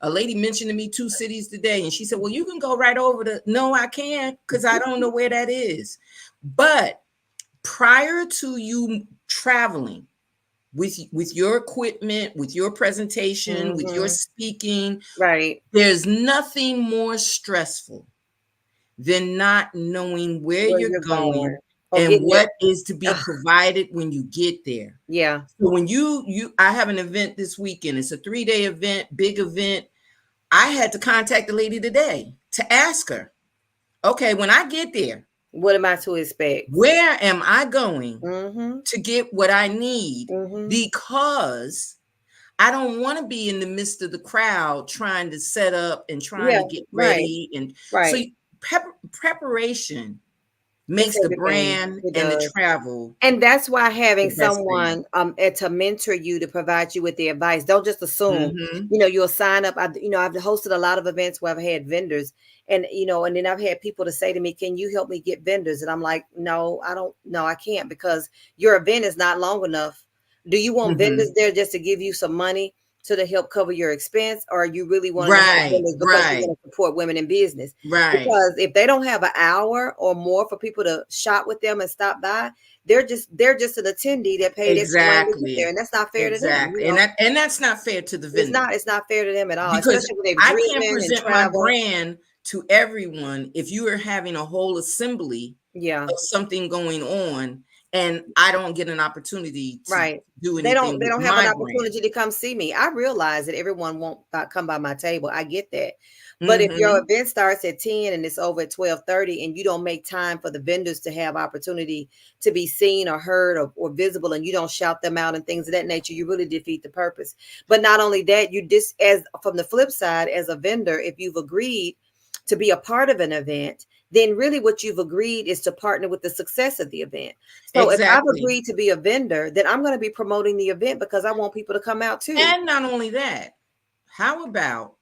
A lady mentioned to me 2 cities today, and she said, well, you can go right over to. No, I can't, because I don't know where that is. But prior to you traveling with your equipment, with your presentation, with your Hmm. speaking, Right. there's nothing more stressful than not knowing where Where you're you're going, going or and getting there. what is to be Ugh, provided when you get there. yeah. So when I have an event this weekend. It's a 3-day event, big event. I had to contact the lady today to ask her, okay, when I get there, What am I to expect? where am I going Mm-hmm. to get what I need? Mm-hmm. Because I don't want to be in the midst of the crowd trying to set up and trying Yeah. to get Right. ready. And so Right. preparation It's makes the everything. brand It and the does. travel And that's why having the best thing. someone to mentor you, to provide you with the advice. Don't just assume, Hmm. you'll sign up. I've hosted a lot of events where I've had vendors, and then I've had people to say to me, can you help me get vendors? And I'm like, no, I don't, no, I can't, because your event is not long enough. Do you want vendors Hmm. there just to give you some money to help cover your expense? Or are you really wanting to have Right, vendors because you right, want to support women in business? right. Because if they don't have an hour or more for people to shop with them and stop by, they're just an attendee that paid extra money to get there, Exactly. and that's not fair to them. Exactly. And that's not fair to the It's vendor, not fair to them at all, because especially when they've I can't driven and present my traveled. brand to everyone if you are having a whole assembly Yeah. of something going on and I don't get an opportunity to Right. do They anything don't with have an my brand. opportunity to come see me. I realize that everyone won't come by my table. I get that. But if your Mhm. event starts at 10 and it's over at 12:30 and you don't make time for the vendors to have opportunity to be seen or heard or visible, and you don't shout them out and things of that nature, you really defeat the purpose. But not only that, as from the flip side, as a vendor, if you've agreed to be a part of an event, then really what you've agreed is to partner with the success of the event. So if I've Exactly. agreed to be a vendor, then I'm going to be promoting the event because I want people to come out too. And not only that, how about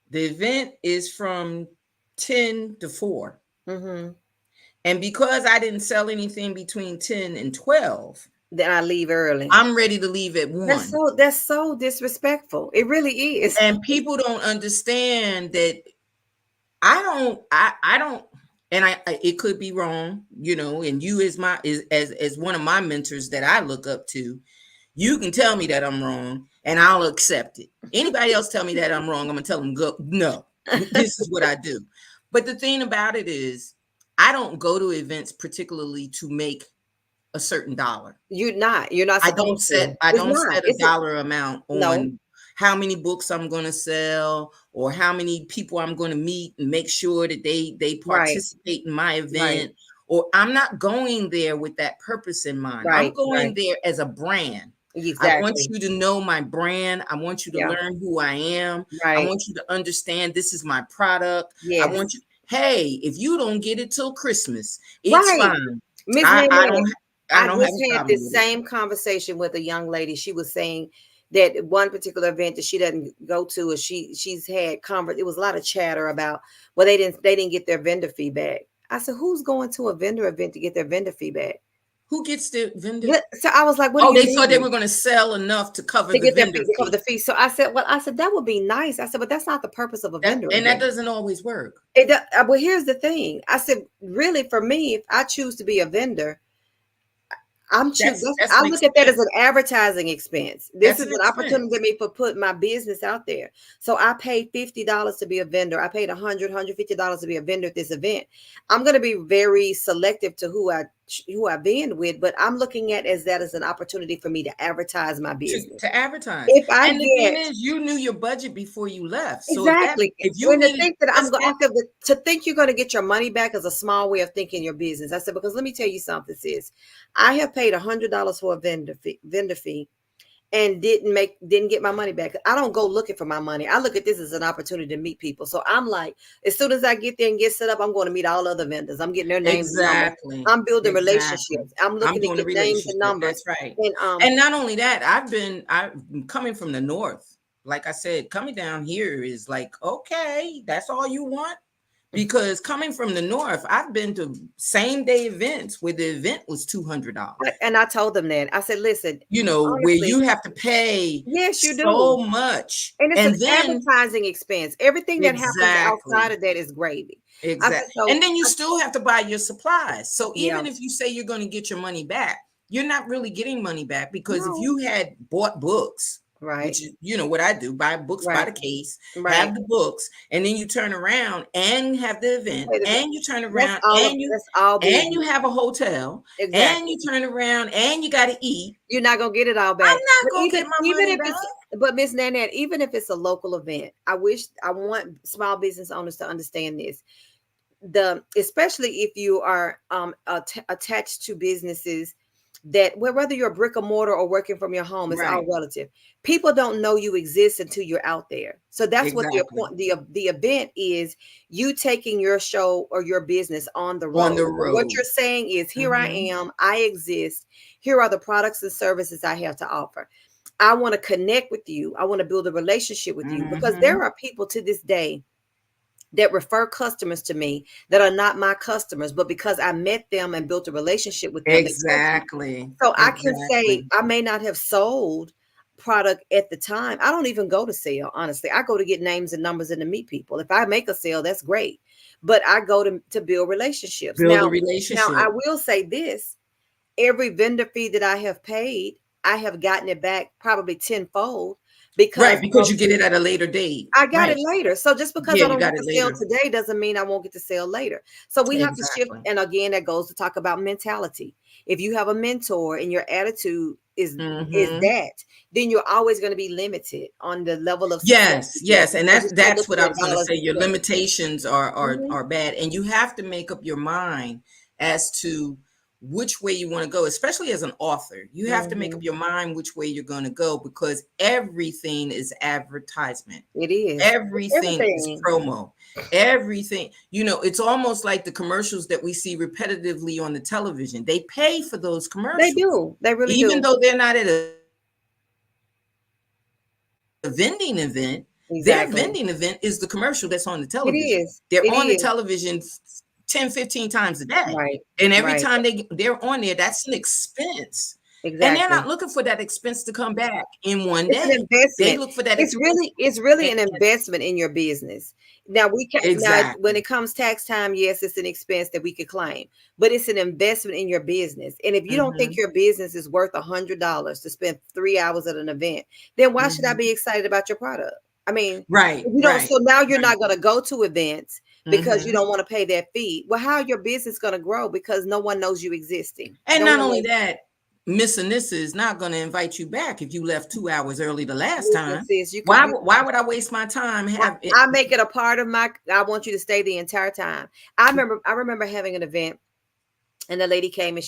the event is from 10 to 4. Mm-hmm. And because I didn't sell anything between 10 and 12, Then I leave early. I'm ready to leave at 1. That's so disrespectful. It really is. And people don't understand that I don't, and it could be wrong, and you as one of my mentors that I look up to, you can tell me that I'm wrong and I'll accept it. Anybody else tell me that I'm wrong, I'm gonna tell them, go, no, this is what I do. But the thing about it is, I don't go to events particularly to make a certain dollar. You're not supposed to. I It's don't not. set a dollar amount No. on how many books I'm going to sell or how many people I'm going to meet and make sure that they participate in my event. Right. Or I'm not going there with that purpose in mind. I'm Right. going there as a brand. I want Exactly. you to know my brand. I want you to Yeah. learn who I am. I Right. want you to understand this is my product. I Yes. want you. Hey, if you don't get it till Christmas, it's Right. fine. Miss I Nanette, don't I have just a had problem this with it. same conversation with a young lady. She was saying that one particular event that she doesn't go to, is she's had it was a lot of chatter about, well, they didn't get their vendor feedback. I said, who's going to a vendor event to get their vendor feedback? Who gets the vendor? So I was like, what do you they mean? thought they were going to sell enough to cover To the get their vendor fee, to cover fee. the fee. So I said, that would be nice. I said, but that's not the purpose of a vendor And event. that doesn't always work. Well, here's the thing. I said, really, for me, if I choose to be a vendor, I'm choosing. I look at that as an advertising expense. This is an opportunity for me for putting my business out there. So I paid $50 to be a vendor. I paid $150 to be a vendor at this event. I'm going to be very selective to who I vend with, but I'm looking at that as an opportunity for me to advertise my business. To advertise. If the thing is, you knew your budget before you left. So exactly. if you think that to think you're going to get your money back is a small way of thinking your business. I said, because let me tell you something, sis. I have paid $100 for a vendor fee and didn't get my money back. I don't go looking for my money. I look at this as an opportunity to meet people. So I'm like, as soon as I get there and get set up, I'm going to meet all other vendors. I'm getting their names. Exactly. I'm building relationships. I'm looking to get names and numbers. That's right. And and not only that, I'm coming from the north. Like I said, coming down here is like, okay, that's all you want. Because coming from the north, I've been to same day events where the event was $200. And I told them that. I said, listen, honestly, where you have to pay so much. And it's an advertising expense. Everything that happens outside of that is gravy. Exactly. And then you still have to buy your supplies. So even if you say you're going to get your money back, you're not really getting money back, because if you had bought books, right, which is what I do, buy books by the case, have the books, and then you turn around and have the event, and you turn around and you have a hotel, and you turn around and you got to eat. You're not gonna get it all back. I'm not gonna get my money back. But Miss Nanette, even if it's a local event, I want small business owners to understand this. Especially if you are attached to businesses that whether you're a brick and mortar or working from your home, it's all relative. People don't know you exist until you're out there. So that's what the event is, you taking your show or your business on the road. What you're saying is, here I am, I exist. Here are the products and services I have to offer. I want to connect with you. I want to build a relationship with you, because there are people to this day that refer customers to me that are not my customers, but because I met them and built a relationship with them. Exactly. So I can say I may not have sold product at the time. I don't even go to sell, honestly. I go to get names and numbers and to meet people. If I make a sale, that's great. But I go to build relationships. Now, I will say this. Every vendor fee that I have paid, I have gotten it back probably tenfold. Because you get it at a later date. I got it later. So just because I don't get to sell later today doesn't mean I won't get to sell later. So we have to shift. And again, that goes to talk about mentality. If you have a mentor and your attitude is Mm-hmm. that, then you're always going to be limited on the level of success Yes, you get yes, and because you're still that's what looking I at was going to dollars say. and Your cents. limitations are Mhm. are bad, and you have to make up your mind as to which way you want to go. Especially as an author, you have to make up Mhm. your mind which way you're going to go because everything is advertisement. It is. It's Everything is everything. promo. Everything, it's almost like the commercials that we see repetitively on the television. They pay for those They commercials, do. They really even do. though they're not at a vending event. Their Exactly. vending event is the commercial that's on the It television. is. They're It on the is. television 10, 15 times a day. Right. And every Right. time they're on there, that's an expense. And they're not Exactly. looking for that expense to come back in one It's an day. They investment. look for that It's expense. really And, an investment in your business. Now we can now when exactly. it comes tax time, yes, it's an expense that we could claim, but it's an investment in your business. And if you don't think Hmm. your business is worth $100 to spend 3 hours at an event, then why should I Hmm. be excited about your product? I mean, Right, if you don't, right, so now you're right. not going to go to events because you Hmm. don't want to pay that fee. Well, how your business going to grow because no one knows you existing? And No not one only knows. that, Miss Anissa is not going to invite you back if you left 2 hours early the last Listen, time. sis, you could Why? you Why would I waste my time? I, Have it? I make it a part of my. I want you to stay the entire time. I remember having an event, and the lady came and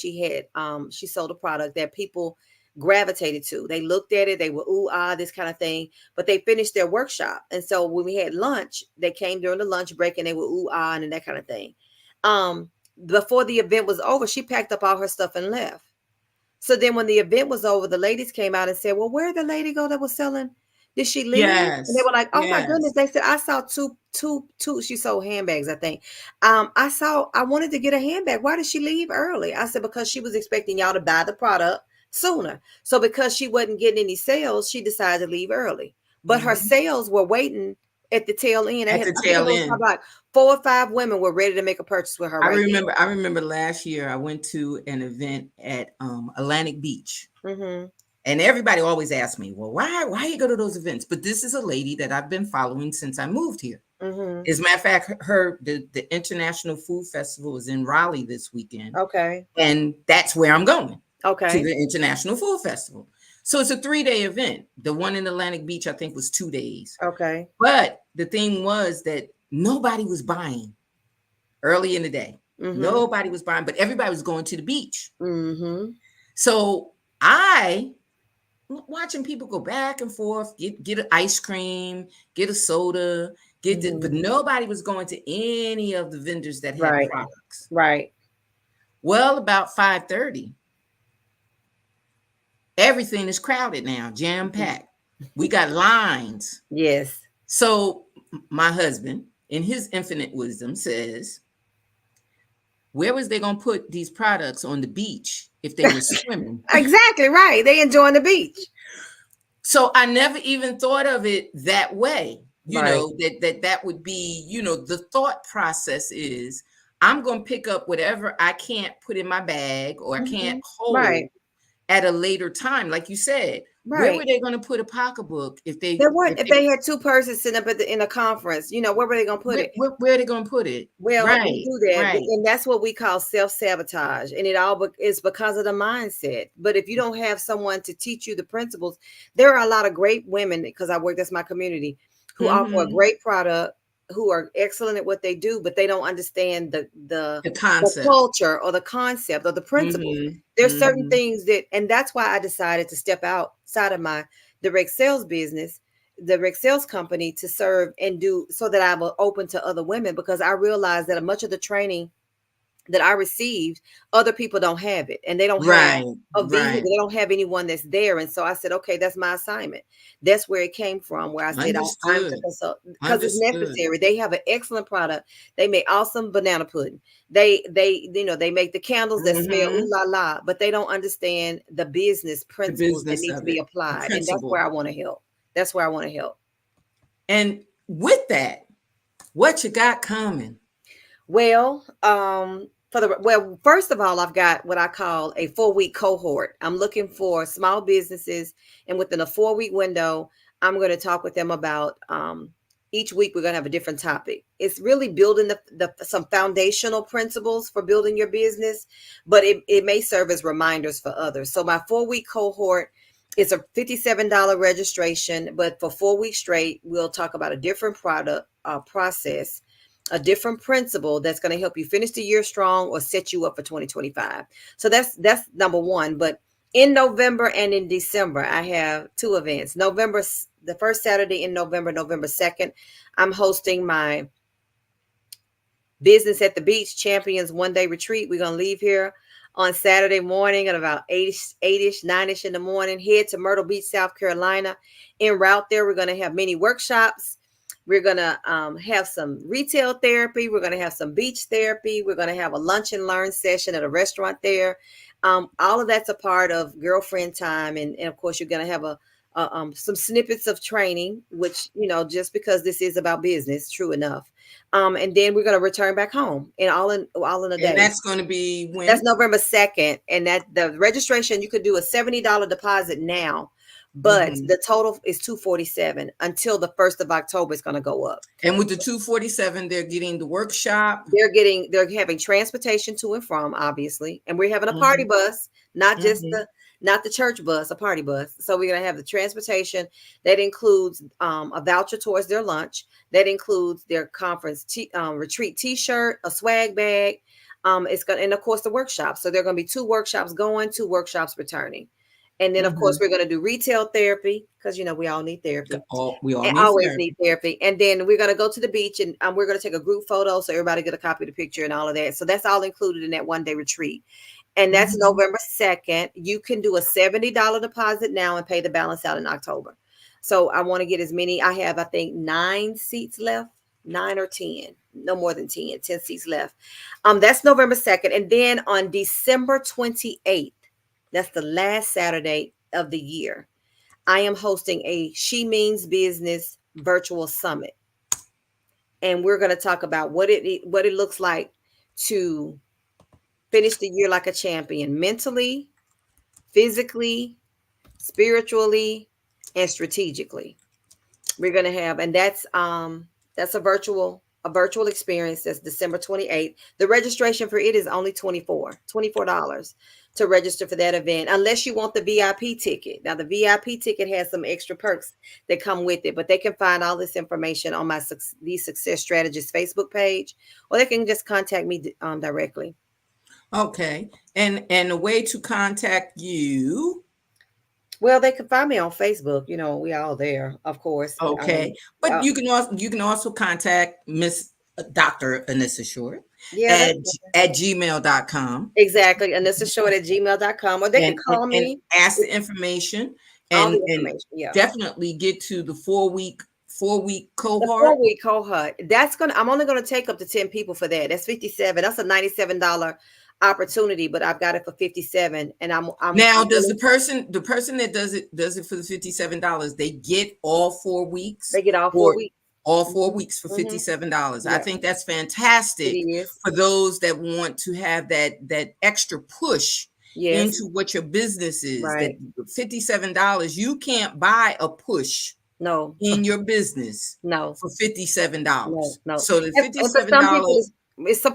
she sold a product that people gravitated to. They looked at it, they were ooh ah this kind of thing, but they finished their workshop, and so when we had lunch, they came during the lunch break and they were ooh ah and that kind of thing. Um, Before the event was over, she packed up all her stuff and left. So then when the event was over, the ladies came out and said, well, where did the lady go that was selling? Did she leave? And they Yes, were like, oh my goodness. yes. They said, I saw two, she sold handbags, I think. I wanted to get a handbag. Why did she leave early? I said, because she was expecting y'all to buy the product sooner. So because she wasn't getting any sales, she decided to leave early. But her Mhm. sales were waiting at the tail end. At the I think it tail was end. probably like 4 or 5 women were ready to make a purchase with her right I remember last year I went to an event at Atlantic Beach. there. Mm-hmm. And everybody always asks me, well, why you go to those events? But this is a lady that I've been following since I moved here. Mm-hmm. As a matter of fact, the International Food Festival is in Raleigh this weekend. Okay. And that's where I'm going, to Okay. the International Food Festival. So it's a 3-day event. The one in Atlantic Beach, I think, was 2 days. Okay. But the thing was that nobody was buying early in the day. Mm-hmm. Nobody was buying, but everybody was going to the beach. Mm-hmm. So I watching people go back and forth, get an ice cream, get a soda, but Mm-hmm. nobody was going to any of the vendors that had Right. products. Right. Well, about 5:30, everything is crowded now, jam Mhm. packed. We got lines. Yes. So my husband, in his infinite wisdom, says, where was they going to put these products on the beach if they were swimming? Exactly right. They enjoying the beach. So I never even thought of it that way. Right. That would be, the thought process is I'm going to pick up whatever I can't put in my bag or I can't Mm-hmm. hold Right. at a later time. Like you said, where were Right. they going to put a pocketbook if they Then what if if they they had two persons sitting up in a conference? Where were they gonna put it? where are they going to put it? Well, they Right, do that, right. and that's what we call self-sabotage, and it all is because of the mindset. But if you don't have someone to teach you the principles, there are a lot of great women, because I work, that's my community, who offer a Hmm. great product, who are excellent at what they do, but they don't understand The the concept. culture or the concept or the principles. Hmm. There's certain Hmm. things and that's why I decided to step outside of my direct sales business, the direct sales company, to serve and do so that I will open to other women, because I realized that much of the training that I received, other people don't have it, and they don't have Right, a right. vehicle. They don't have anyone that's there. And so I said, okay, that's my assignment. That's where it came from, where I said I'm to Understood. consult because it's Understood. necessary. They have an excellent product. They make awesome banana pudding. They make the candles that smell ooh Hmm. la la, but they don't understand the business The principles that business need to of be it, the applied. And that's where principle. I want to help. That's where I want to help. And with that, what you got coming? Well, first of all, I've got what I call a 4-week cohort. I'm looking for small businesses, and within a 4-week window, I'm going to talk with them about Each week we're going to have a different topic. It's really building some foundational principles for building your business, but it may serve as reminders for others. So my 4-week cohort is a $57 registration, but for 4 weeks straight, we'll talk about a different product process, a different principle that's going to help you finish the year strong or set you up for 2025. So that's number one. But in November and in December, I have 2 events. The first Saturday in November, November 2nd, I'm hosting my Business at the Beach Champions one-day retreat. We're going to leave here on Saturday morning at about 8-ish, 9-ish in the morning, head to Myrtle Beach, South Carolina. En route there, we're going to have many workshops. We're going to have some retail therapy. We're going to have some beach therapy. We're going to have a lunch and learn session at a restaurant there. All of that's a part of girlfriend time. And of course, you're going to have some snippets of training, which, just because this is about business, true enough. And then we're going to return back home and all in a day. And that's going to be when? That's November 2nd. And that the registration, you could do a $70 deposit now, but the total is $247 until the 1st of October. It's going to go up. And with the $247, they're getting the workshop. They're having transportation to and from, obviously. And we're having a party bus, not just not the church bus, a party bus. So we're going to have the transportation that includes a voucher towards their lunch. That includes their conference retreat T-shirt, a swag bag. And of course the workshops. So there are going to be 2 workshops going, 2 workshops returning. And then, of course, we're going to do retail therapy because, we all need therapy. We always need therapy. And then we're going to go to the beach and we're going to take a group photo so everybody get a copy of the picture and all of that. So that's all included in that one-day retreat. And that's November 2nd. You can do a $70 deposit now and pay the balance out in October. So I want to get as many. I have, I think, 9 seats left, 9 or 10, no more than 10 seats left. That's November 2nd. And then on December 28th, that's the last Saturday of the year, I am hosting a She Means Business virtual summit. And we're going to talk about what it looks like to finish the year like a champion, mentally, physically, spiritually, and strategically. We're going to have, and that's a virtual experience. That's December 28th. The registration for it is only $24 to register for that event, unless you want the VIP ticket. Now, the VIP ticket has some extra perks that come with it, but they can find all this information on my These Success Strategists Facebook page, or they can just contact me directly. Okay. And a way to contact you? Well, they can find me on Facebook. We all there, of course. Okay. But you can also contact Miss Dr. Anissa Short at gmail.com. Exactly. Anissa Short at gmail.com. Or they can call me. And ask the information. And definitely get to the 4-week cohort. The 4-week cohort. I'm only going to take up to 10 people for that. That's $57. That's a $97 opportunity, but I've got it for $57. And I'm now does the person that does it for the $57, they get all 4 weeks? They get all 4 weeks. All 4 weeks for $57. I think that's fantastic for those that want to have that extra push into what your business is. Right. That $57, you can't buy a push in your business for $57. No. So the $57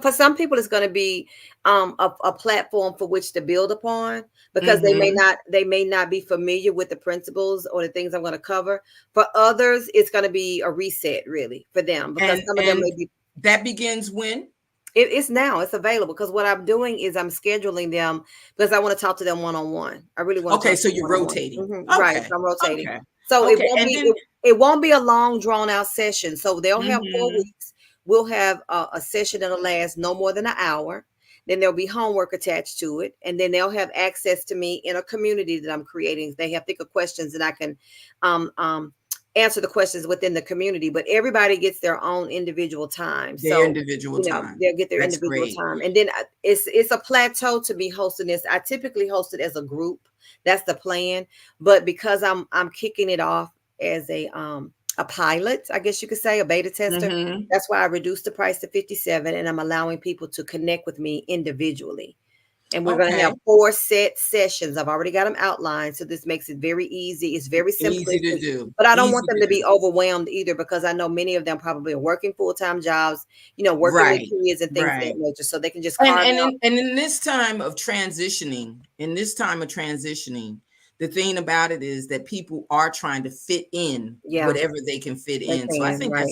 for some people it's going to be a platform for which to build upon, because they may not be familiar with the principles or the things I'm going to cover. For others, it's going to be a reset really for them, because some of them may be. That begins when? It's now. It's available, because what I'm doing is I'm scheduling them because I want to talk to them one-on-one. I really want to. Okay, so you're rotating. Okay. Right, so I'm rotating. Okay. So it won't be a long drawn out session. So they'll have 4 weeks. We'll have a session that'll last no more than an hour. Then there'll be homework attached to it. And then they'll have access to me in a community that I'm creating. They have thicker questions, and I can answer the questions within the community. But everybody gets their own individual time. Their individual time. They'll get their individual time. And then it's a plateau to be hosting this. I typically host it as a group. That's the plan. But because I'm kicking it off as a pilot, I guess you could say, a beta tester. That's why I reduced the price to $57, and I'm allowing people to connect with me individually. And we're going to Okay. have 4 set sessions. I've already got them outlined. So this makes it very easy. It's very Easy to simplistic, do. but I don't want Easy them to to be do. overwhelmed either, because I know many of them probably are working full-time jobs, working with Right. kids and things of that Right. nature. So they can just And carve out. in this time of transitioning, the thing about it is that people are trying to fit in Yeah, whatever they can fit they in. So can. Right.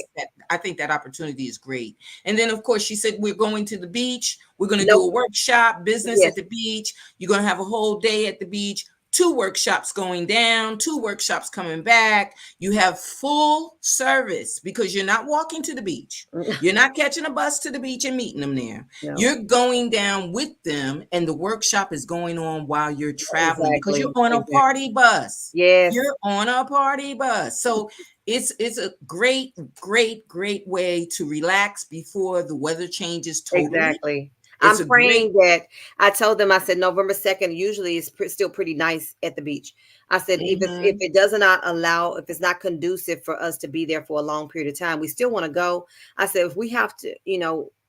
I think that opportunity is great. And then of course she said we're going to the beach. We're going to do Nope. a workshop, business Yes. at the beach. You're going to have a whole day at the beach. 2 workshops going down, 2 workshops coming back. You have full service because you're not walking to the beach. You're not catching a bus to the beach and meeting them there. No. You're going down with them, and the workshop is going on while you're traveling because you're Exactly. on a Exactly. party bus. Yes. You're on a party bus. So it's a great, great, great way to relax before the weather changes totally. Exactly. It's I'm a great praying that I told them, I said, November 2nd usually is still pretty nice at the beach. I said, if mhm. it does not allow, if it's not conducive for us to be there for a long period of time, we still want to go. I said, if we have to,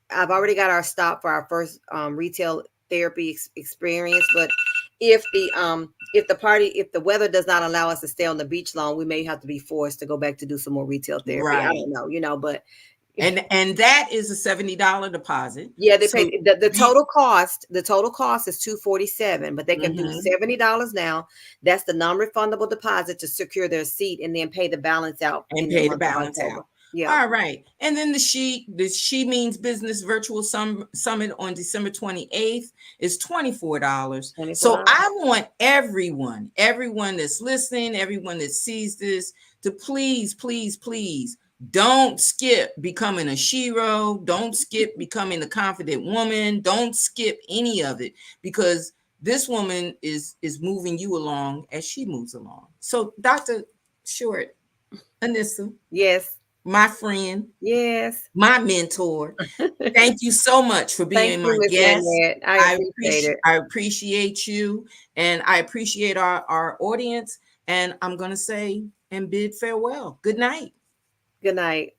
I've already got our stop for our first retail therapy experience, but if the weather does not allow us to stay on the beach long, we may have to be forced to go back to do some more retail therapy. I Right. don't know, but And that is a $70 deposit. yeah, they So pay the be total cost. The total cost is $247, but they can do mhm, $70 now. That's the non-refundable deposit to secure their seat, and then pay the balance out and in the pay the month of balance October. out. Yeah, All right. And then the She Means Business Virtual Summit on December 28th is $24. So $24. I want everyone that's listening, everyone that sees this, to please, please, please don't skip becoming a shero. Don't skip becoming a confident woman. Don't skip any of it, because this woman is moving you along as she moves along. So Dr. Short, Anissa, Yes, my friend, yes. my mentor, thank you so much for Thank being you, my Miss guest. Nanette. I appreciate it. I appreciate you, and I appreciate our audience. And I'm gonna say and bid farewell. Good night. Good night.